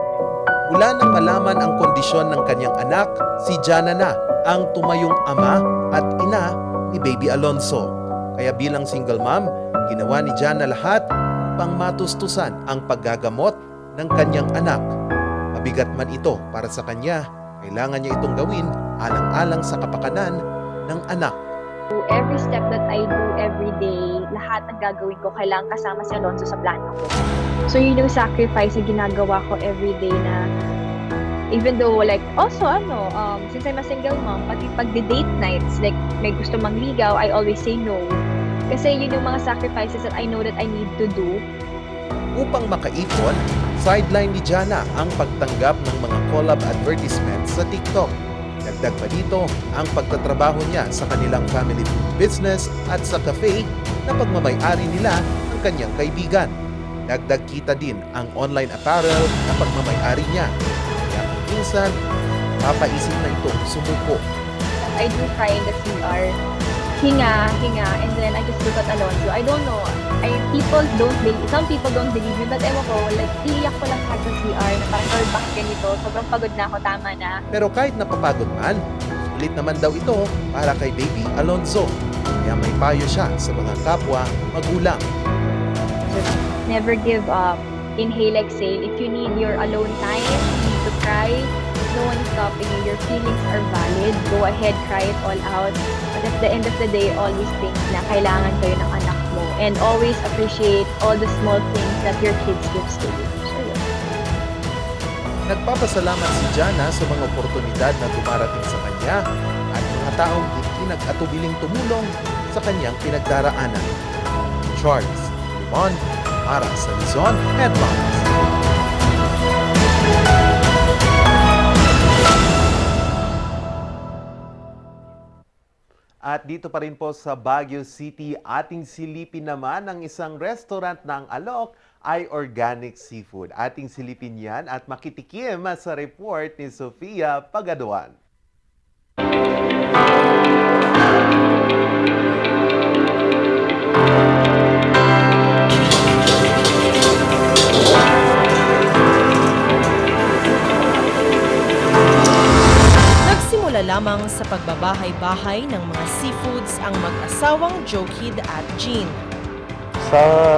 Mula nang malaman ang kondisyon ng kanyang anak, si Jana na ang tumayong ama at ina ni Baby Alonzo. Kaya bilang single mom, ginawa ni Jana lahat upang matustusan ang paggagamot ng kanyang anak. Mabigat man ito para sa kanya, kailangan niya itong gawin alang-alang sa kapakanan ng anak. Every step that I do every day, lahat ng gagawin ko, kailangan kasama si Alonzo sa plano ko. So yun yung sacrifice na ginagawa ko every day na even though like, also since I'm a single mom, pati pag the date nights, like may gusto mangligaw, I always say no. Kasi yun yung mga sacrifices that I know that I need to do. Upang makaipon, sideline ni Jana ang pagtanggap ng mga collab advertisements sa TikTok. Dagdag pa dito ang pagtatrabaho niya sa kanilang family food business at sa cafe na pagmamay-ari nila ng kanyang kaibigan. Dagdag kita din ang online apparel na pagmamay-ari niya. Kaya kung minsan, papaisip na itong sumuko. I do cry in the CR. Hinga, and then I just look at Alonzo. I don't know. Some people don't believe me, but ewan ko, like, iiyak ko lang sa CR na parang, bakit ganito? Sobrang pagod na ako, tama na. Pero kahit napapagod man, sulit naman daw ito para kay baby Alonzo. Kaya may payo siya sa mga kapwa magulang. Just never give up. Inhale, exhale. If you need your alone time, you need to cry. No one is stopping you. Your feelings are valid. Go ahead, cry it all out. But at the end of the day, always think na kailangan kayo ng anak mo. And always appreciate all the small things that your kids gives to you. So, yeah. Nagpapasalamat si Jana sa mga oportunidad na dumarating sa kanya at mga taong hindi nag-atubiling tumulong sa kanyang pinagdaraanan. Charles Limon, para sa Luzon Headlines. At dito pa rin po sa Baguio City, ating silipin naman ang isang restaurant ng Alok ay Organic Seafood. Ating silipin yan at makitikim sa report ni Sofia Pagaduan. Lamang sa pagbabahay-bahay ng mga seafoods ang mag-asawang Jokid at Jean.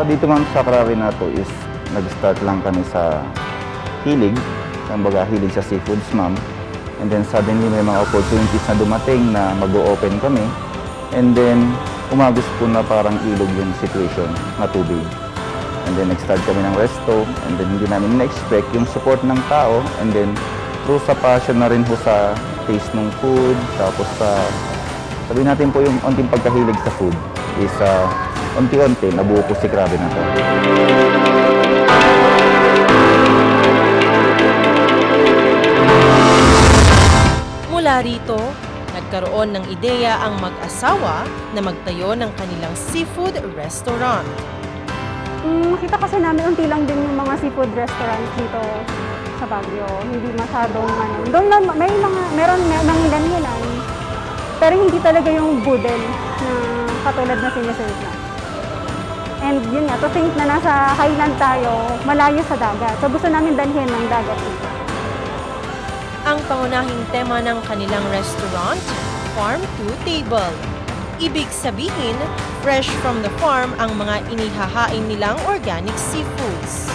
Dito ma'am sa Krabi na to is nag-start lang kami sa hilig, hilig sa seafoods ma'am. And then suddenly may mga opportunities na dumating na mag-o-open kami. And then umagos po na parang ilog yung situation na tubig. And then nag-start kami ng resto and then hindi namin na-expect yung support ng tao and then through sa passion na rin po sa taste ng food, tapos sabihin natin po yung onting pagkahilig sa food is unti-unti nabuo po si Krabi na to. Mula rito, nagkaroon ng ideya ang mag-asawa na magtayo ng kanilang seafood restaurant. Makita kasi namin unti lang din yung mga seafood restaurants dito sa Baguio. Hindi masyadong doon lang meron ilan-ilan. Pero hindi talaga yung budel na katulad na siniserve na. And yun nga, to think na nasa highland tayo, malayo sa dagat. So gusto namin dalhin ng dagat dito. Ang pangunahing tema ng kanilang restaurant, Farm to Table. Ibig sabihin, fresh from the farm ang mga inihahain nilang organic seafoods.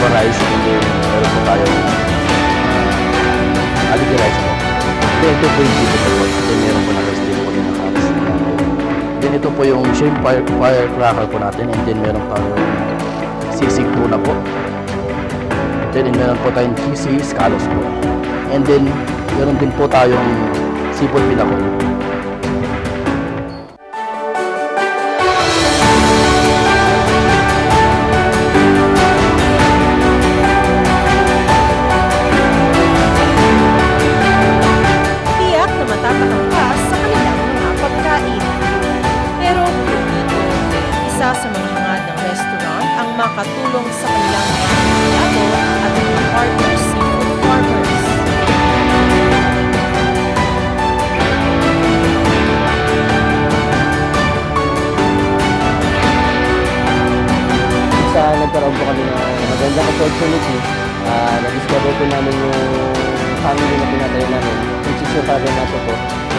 Rice and then meron po tayong aligi rice po. Then ito po yung dito po. Then meron po na rice din po yung nakakas. Then ito po yung shrimp firecracker po natin and then meron tayong sisig tuna po. Then meron po tayong cheesy scallops po. And then meron din po tayong seafood pinako. Sa kanilang mga pagkain. Pero hindi opportunity, na-discover po namin yung family na pinatayo namin, which is yung father natin po.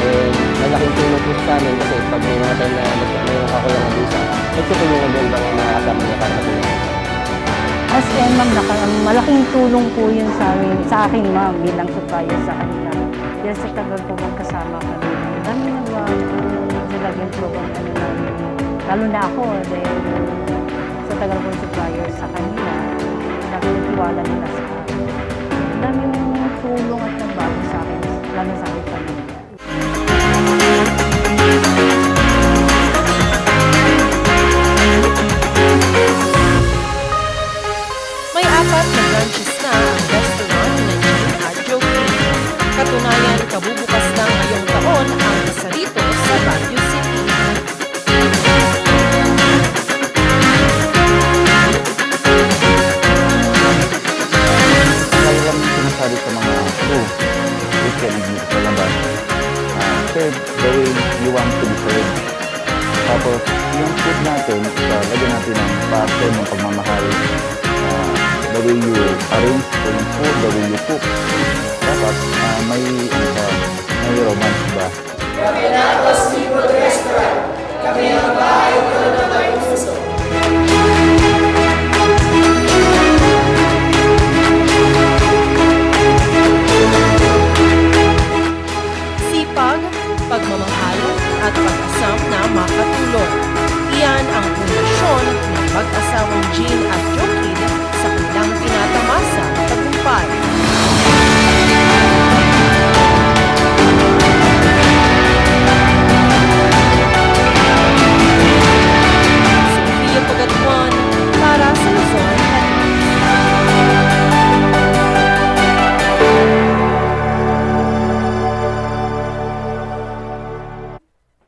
And malaking tulong po sa amin kasi pag may mga time na mayroong kakulangan doon sa nagtutulungan din bang mga kasama niya para matulungan. As in, ma'am, malaking tulong po yun sa akin, ma'am, bilang supplier sa kanila. Dahil sa tagal po magkasama kami. Dami nagbago sila yung program, lalo na ako, dahil sa tagal po supplier sa kanila, nagtiwala nila sa akin. Dami yung tulong at nagbago sa akin, lalo sa akin pamilya. May 4 na branches na ang restaurant na Jean at Joking. Katunayan, kabubukas lang ngayong taon ang isa rito sa Baguio City. Kaya lang sinasabi sa mga crew, weekend dito sa labas, serve the way you want to be served. Tapos, yung food natin, lagyan natin ng passion, ng pagmamahal, the way you arrange for yung food, the way you cook. Dapat may romance ba? Kami na ako Seafood Restaurant. Kami ang bahay ko na may puso. Sipag, pagmamahal at pag-asam na makatulong. Iyan ang pundasyon ng mag-asawang Jean at Joking sa kanilang tinatamasa tagumpay. Sophia Pagatuan para sa Luzon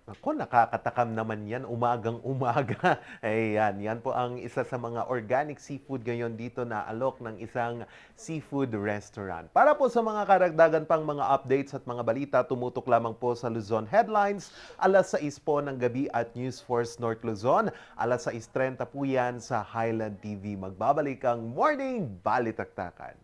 Ako, nakakatakam naman yan, umagang-umaga. Ayan, yan po ang isa sa mga organic seafood ngayon dito na alok ng isang seafood restaurant. Para po sa mga karagdagan pang mga updates at mga balita, tumutok lamang po sa Luzon Headlines, alas 6 po ng gabi at News Force North Luzon, alas 6:30 po yan sa Highland TV. Magbabalik ang Morning Balitaktakan.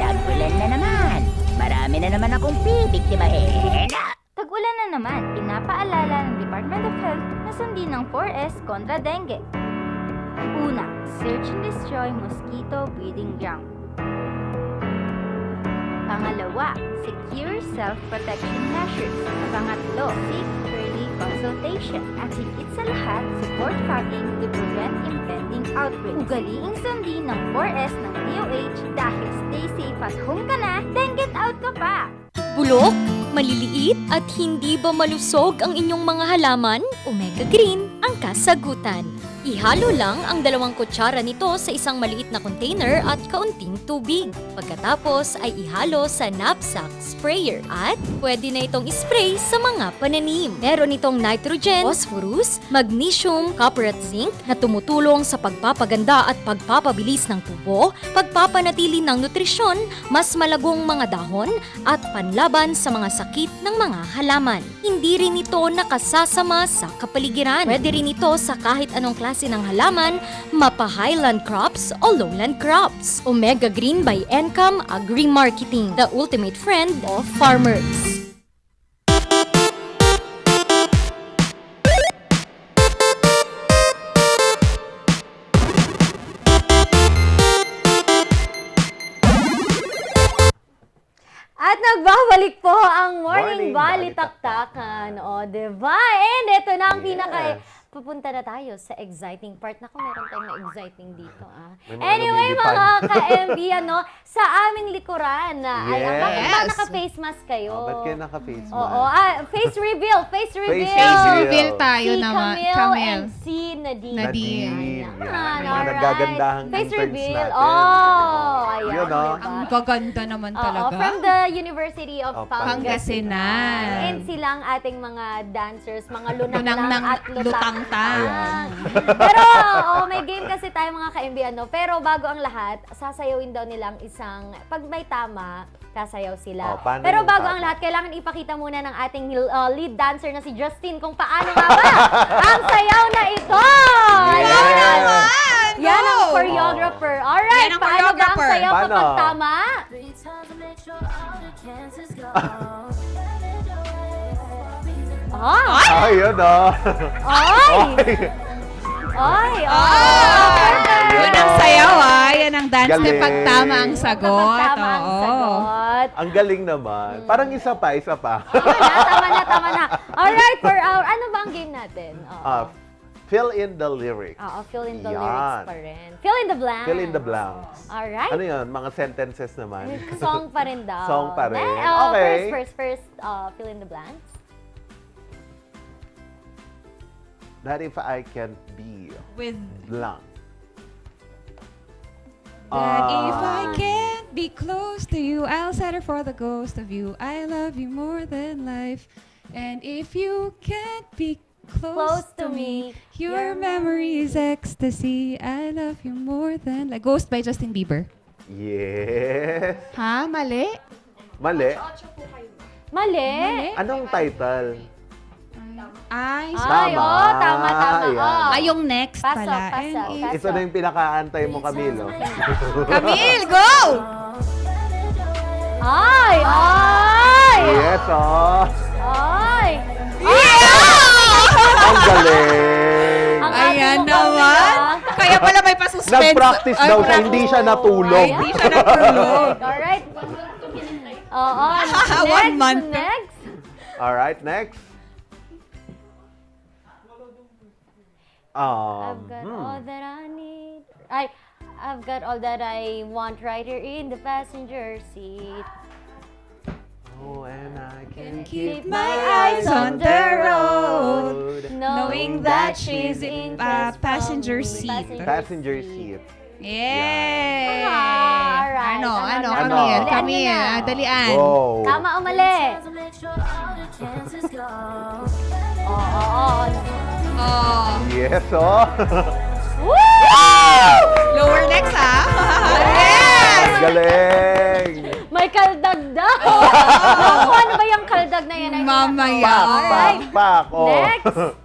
Tag-ulan na naman. Marami na naman akong bibiktimahin. Tag-ulan na naman, pinapaalala ng Department of Health na sundin ng 4S kontra dengue. Una, search and destroy mosquito breeding ground. Pangalawa, secure self-protection measures. Pangatlo, seek early consultation. At higit sa lahat, support fogging to prevent impending outbreaks. Ugaliing sundin ng 4S ng DOH dahil stay safe at home ka na, then get out ka pa! Bulok, maliliit at hindi ba malusog ang inyong mga halaman? Omega Green ang kasagutan. Ihalo lang ang 2 kutsara nito sa isang maliit na container at kaunting tubig. Pagkatapos ay ihalo sa knapsack sprayer at pwede na itong ispray sa mga pananim. Meron itong nitrogen, phosphorus, magnesium, copper at zinc na tumutulong sa pagpapaganda at pagpapabilis ng tubo, pagpapanatili ng nutrisyon, mas malagong mga dahon at panlaban sa mga sakit ng mga halaman. Hindi rin ito nakasasama sa kapaligiran. Pwede rin ito sa kahit anong klase ng halaman, mapa highland crops o lowland crops. Omega Green by Encam Agri-Marketing, the ultimate friend of farmers. At nagbabalik po ang Morning Morning Balitaktakan. O, diba? And ito na ang Yes. pupunta na tayo sa exciting part. Naku, meron tayong exciting dito. May mga Anyway, lumilipad. mga ka-MB, sa aming likuran. Ayan, bakit ba Yes. naka-face mask kayo? Ba't kayo naka-face mask? Oo, face reveal, face reveal. Face reveal tayo si naman. Camille and si Nadine. Nadine. Yan. Ayan, Yung mga alright. nagagandahang Face interns reveal. natin. Oh, ayan. Yun, no? diba? Gaganda naman talaga. From the University of Pangasinan. And silang ating mga dancers, mga lunang Lunang at lutang-tang. Pero, may game kasi tayo mga ka-MB, Pero bago ang lahat, sasayawin daw nilang isang, pag may tama, sasayaw sila. Paano Pero yung bago tama? ang lahat, kailangan ipakita muna ng ating lead dancer na si Justin kung paano nga ba ang sayaw na ito! Yan ang choreographer. Alright, Yan ang paano ba ang choreographer? sayaw Paano? kapag tama? Ay, yun Ay! Yun ang sayaw, Yan ang dance Galing. kapag tama ang sagot. Kapag tama ang Oo. sagot. Ang galing naman. Parang isa pa. Tama na. Alright, for our, ano ba ang game natin? Fill in the lyrics. Fill in the Yan. lyrics pa rin. Fill in the blanks. Fill in the blanks. Alright. Ano yun? Mga sentences naman. Song pa rin daw. Song pa rin. Okay. Okay. First, fill in the blanks. That if I can't be With blank. that if I can't be close to you, I'll settle for the ghost of you. I love you more than life. And if you can't be close to me, your memory is ecstasy. I love you more than like Ghost by Justin Bieber. Yes. Ha? Mali? Mali. Mali. Anong title? Ay, Tama. Ayan. yung next Paso. pala. And Ito na yung pinakaantay mo, Camilo. Camille, go! Ay! Yes, Ay! Ang galing. Ayan naman. Kaya pala may pasuspense. Nag-practice daw siya, hindi siya natulog. Hindi siya natulog. Alright. One month. Next. Alright, next. I've got all that I need. I've got all that I want right here in the passenger seat. Oh, and I can Keep my eyes on the road, knowing that she's in passenger seat. Passenger seat. Yay! Alright. Camille, dalian. Go. Tama o mali? Yes, Lower next, Yes! Galing. May kaldag daw. Ano ba yung kaldag na yan? Mamaya. Pak. Next.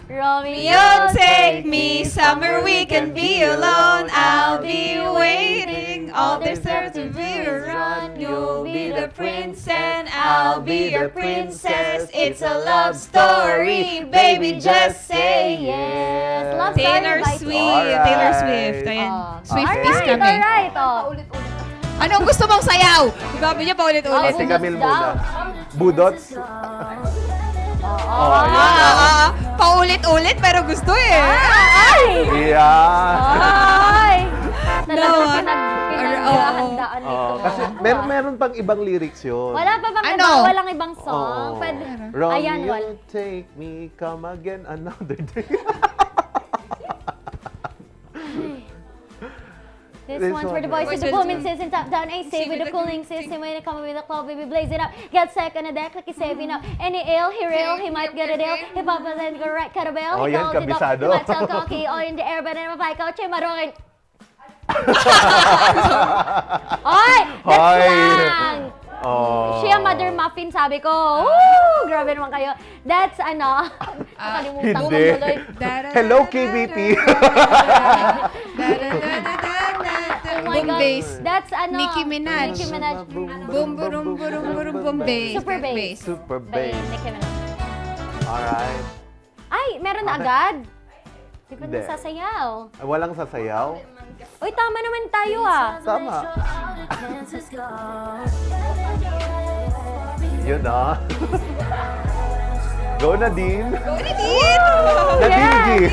Romeo, take me somewhere we can be alone. I'll be waiting. All deserve to be around. You'll be the prince and I'll be your princess. It's a love story, baby. Just say yes. Love Taylor story by Swift. Taylor Swift. Ayan. Swifties kami. Alright. Anong gusto mong sayaw? Sabi niya paulit-ulit. Si Camille muna. Budots. Paulit-ulit pero gusto eh. Yeah. Ay! Talagang pinaghandaan nito. Kasi meron pang ibang lyrics yun. Wala pa bang walang ibang song? Pwede. Ayan, Romeo, take me, come again another day. This one's for the boys with the booming sis and top down AC with the cooling system. When it comes with the club, baby, blaze it up. Get second on the deck like he's saving up. Any ill, he real, he might get a deal. He pop and then go right, cut a bell. Oh, He yan, calls it up. kabisado. He might tell cocky all in the air, but then I'm like, coach, marunong. Oy! That's lang! Siya, Mother Muffin, sabi ko. Woo! Grabe naman kayo. That's nakalimutan ko tuloy. Hello, KBP. Boom bass. That's Nicki Minaj. Nicki Minaj. Boom, boom, boom, boom, boom, bass. Super bass. Super By bass. Nicki Minaj. Alright. Ay, meron na agad. Di pa Hindi. sasayaw. Walang sasayaw? Uy, tama naman tayo Tama. Yun Go Nadine. Go Nadine! Nadine.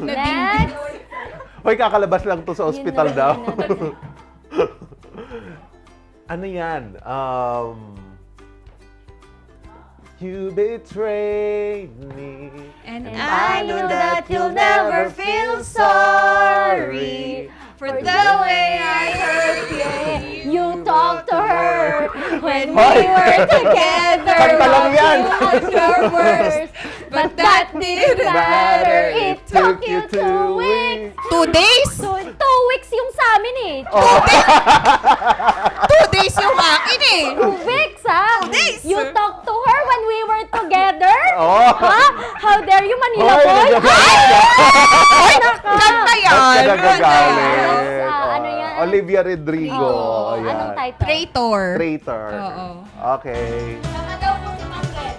Next. Hoy, kakalabas lang to sa ospital daw. Ano yan? You betrayed me. And I know that you'll never feel sorry. When Hoy! we were together, Kanta lang yan. walking out your worst. But that didn't matter. It took you 2 weeks. 2 days? 2 weeks yung sa amin eh. 2 days yung akin eh. 2 weeks, ha? 2 days. You talked to her when we were together? Oh. Ha? How dare you, Manila Hoy, boy? nagagalit. Kanta yan. Ba't ka nagagalit? Ano yan? Olivia Rodrigo. Ayan. Anong title? Traitor. Traitor. Oo. Okay.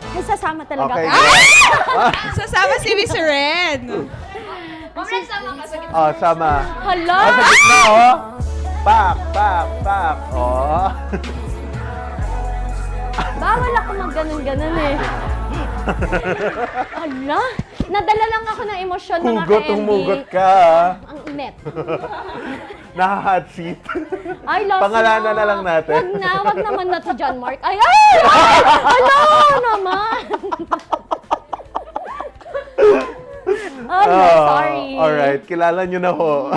Ay, sasama talaga Okay. ako. Sasama si Miss Ren. Oh, sama. Hala! Sa gitna, oh. Pak, pak, pak. Oh. Bawal ako mag-ganon-ganon eh. Hala! Nadala lang ako ng emosyon mga Hugot, ka-MD. humugot ka. Ang init. Naha-hot seat. Ay, last Pangalanan na lang natin. Wag naman na to John Mark. Ay, ay! Hala naman! Sorry. Alright, kilala nyo na ho.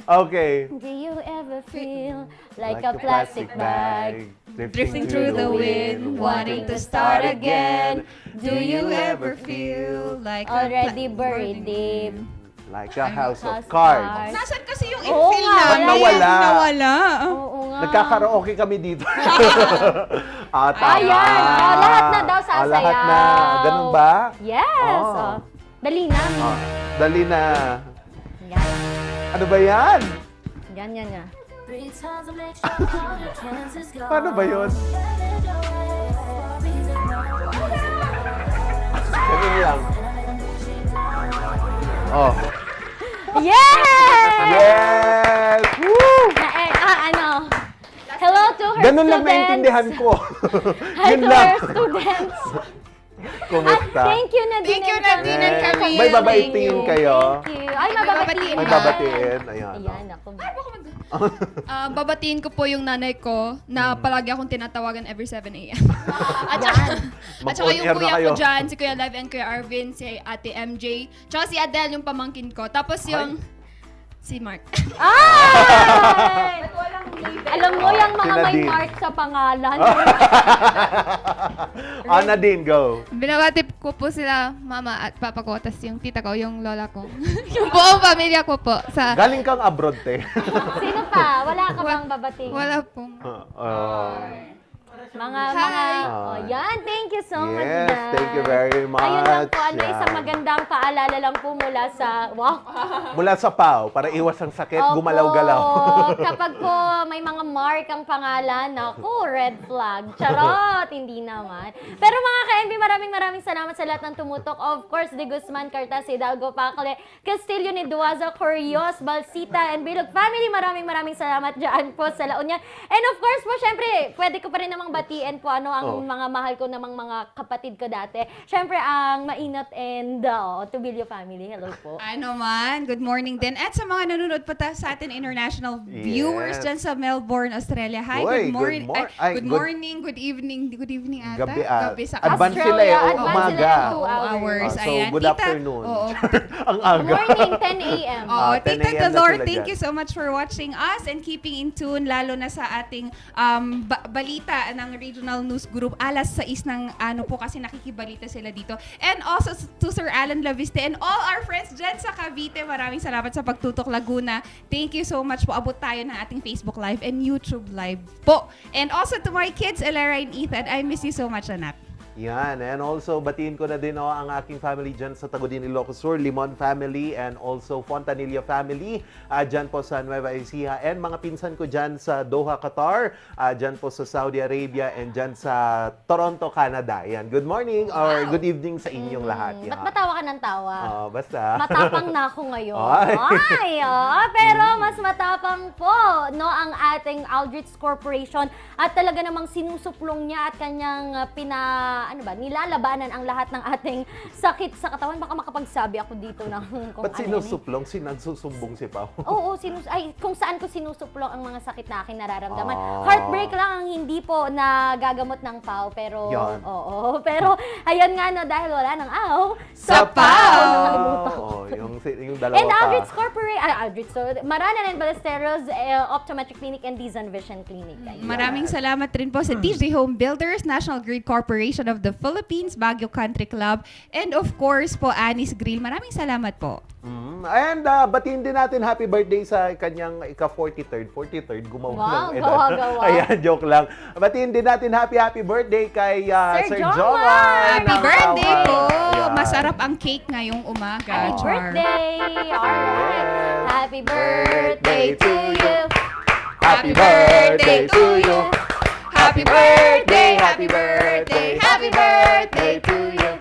Okay. Do you ever feel like a plastic bag? Drifting through the wind, wanting to start again. Do you ever feel like Already buried deep. Like a house of cards. Nasaan kasi yung Oo infill nga, namin? nawala. Nawala. Oo nga. Nagkakaraoke kami dito. Tama. Ayan. Lahat na daw sasayaw. Lahat na. Ganun ba? Yes. Oh. Dali na. Dali na. Yan. Ano ba yan? Yan, yan, yan. Paano ba yun? Ganun lang. Oh. Yes! Yes! Woo! Ano? Hello to her Ganun lang students. naintindihan ko. Hi Yun to lang. her students. Kumusta? Thank you, Nadine. Thank you, Nadine and Camille. May babaitiin kayo. Thank you. Ay, mababatiin. May babatiin. Ayan. Ayan, ako. Babatiin ko po yung nanay ko na palagi akong tinatawagan every 7 a.m. At saka yung Mag-on-air na kuya kayo. ko dyan, si Kuya Live and Kuya Arvin, si Ate MJ, tsaka si Adele yung pamangkin ko. Tapos yung si Mark. Ay! Alam mo yung mga Sila may din. mark sa pangalan. Nadine, go. Binabati ko po sila mama at papa ko, tas yung tita ko, yung lola ko. Yung buong pamilya ko po. Galing kang abroad, te. Sino pa? Wala ka bang babating? Wala po. Oh, yan. Thank you so much, Yes, Dan. thank you very much. Ayun lang po, Yan. isang magandang paalala lang po mula sa, Mula sa PAO, para iwas ang sakit, Opo, gumalaw-galaw. kapag po may mga mark ang pangalan, naku, red flag. Charot, hindi naman. Pero mga ka-MB, maraming salamat sa lahat ng tumutok. Of course, De Guzman, Cartas, Hidalgo, Pacle, Castillo, Niduaza, Corios, Balsita, and Bilog family. Maraming salamat dyan po sa La Union. And of course po, syempre, pwede ko pa rin namang batiin po ang mga mahal ko namang mga kapatid ko dati. Syempre, ang Mainat and Tubilio family. Hello po. Ano man, good morning din. At sa mga nanonood pa sa atin international viewers dyan sa Melbourne, Australia. Hi, Uy, good morning. good morning, good evening ata. Gabi, sa advance sila Australia, umaga. advance sila ng 2 hours. So, Ayan. good Tita, afternoon. oo. Ang aga. Morning, 10 a.m. Oh, 10 Tita a.m. na Dolor, sila thank dyan. you so much for watching us and keeping in tune, lalo na sa ating balita ng Regional News Group. Alas 6 ng ano po kasi nakikibalita sila dito. And also to Sir Alan Laviste and all our friends dyan sa Cavite. Maraming salamat sa pagtutok Laguna. Thank you so much po. Abot tayo ng ating Facebook Live and YouTube Live po. And also to my kids, Elara and Ethan, I miss you so much, anak. Yan. And also, batiin ko na din ang aking family dyan sa Tagudin, Ilocos Sur, Limon family, and also Fontanilla family, dyan po sa Nueva Ecija, and mga pinsan ko dyan sa Doha, Qatar, dyan po sa Saudi Arabia, and dyan sa Toronto, Canada. Yan. Good morning or good evening sa inyong lahat. Yan. Ba't matawa ka ng tawa? Basta. Matapang na ako ngayon. Ay. Pero mas matapang po ang ating Aldrich Corporation at talaga namang sinusuplong niya at kanyang nilalabanan ang lahat ng ating sakit sa katawan. Baka makapagsabi ako dito ng kung Ba't sinusuplong? Nagsusumbong si Pao? Oo, kung saan ko sinusuplong ang mga sakit na aking nararamdaman. Heartbreak lang ang hindi po nagagamot ng Pao, pero Yan. oo, pero ayun nga no, dahil wala nang aw Sa Pao! Oo, yung dalawa And pa. Aldrich Corporate, Maranan and Ballesteros Optometric Clinic and Dizon Vision Clinic. Ayun. Maraming salamat rin po sa TG Home Builders, National Grid Corporation of the Philippines, Baguio Country Club, and of course po, Anis Grill. Maraming salamat po. And batiin din natin happy birthday sa kanyang ika-43rd. 43rd, gumawa Wow, ng edad. gawa-gawa. Ayan, joke lang. Batiin din natin happy birthday kay Sir Joman! Joman. Happy birthday po! Ayan. Masarap ang cake ngayong umaga. Happy Char. birthday! Alright! Happy birthday to you! Happy birthday to you. Happy birthday! Happy birthday! Happy birthday to you!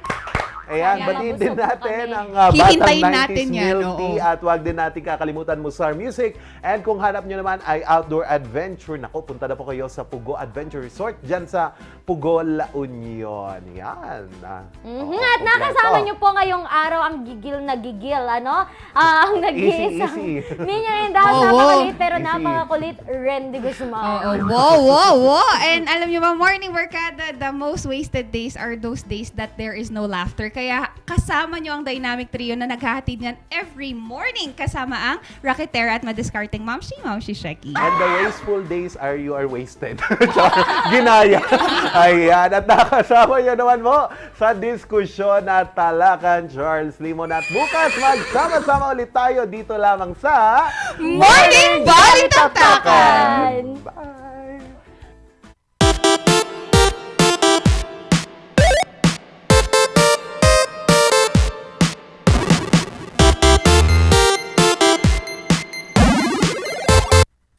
Ayan, Ayan, batiin din nabusog natin kami. ang batang Hihintayin 90s natin yan, milk oo. tea at huwag din natin kakalimutan Musar Music. And kung hanap nyo naman ay outdoor adventure, naku, punta na po kayo sa Pugo Adventure Resort dyan sa Pugo, La Union. Yan. At nakasama niyo po ngayong araw ang gigil na gigil, ano? Ang nag-iisang Easy. Minyo rin daw, Oo. napakalit pero Easy. napakakulit, Randy Guzman. Wow! And alam niyo ba, Morning Barkada, the most wasted days are those days that there is no laughter. Kaya kasama niyo ang dynamic trio na naghahatid niyan every morning kasama ang Rocketera at madiskarteng Mamshi Sheki. And the wasteful days are you are wasted. Ginaya. Ayan. At nakasama nyo naman mo sa diskusyon at talakan Charles Limon. At bukas magsama-sama ulit tayo dito lamang sa Morning Balitaktakan! Bye!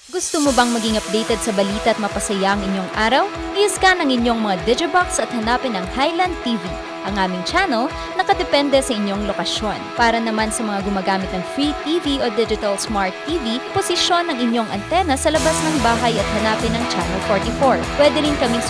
Gusto mo bang maging updated sa balita at mapasaya ang inyong araw? I-scan ang inyong mga digibox at hanapin ang Highland TV, ang aming channel nakadepende sa inyong lokasyon. Para naman sa mga gumagamit ng free TV o digital smart TV, posisyon ang inyong antena sa labas ng bahay at hanapin ang Channel 44. Pwede rin kaming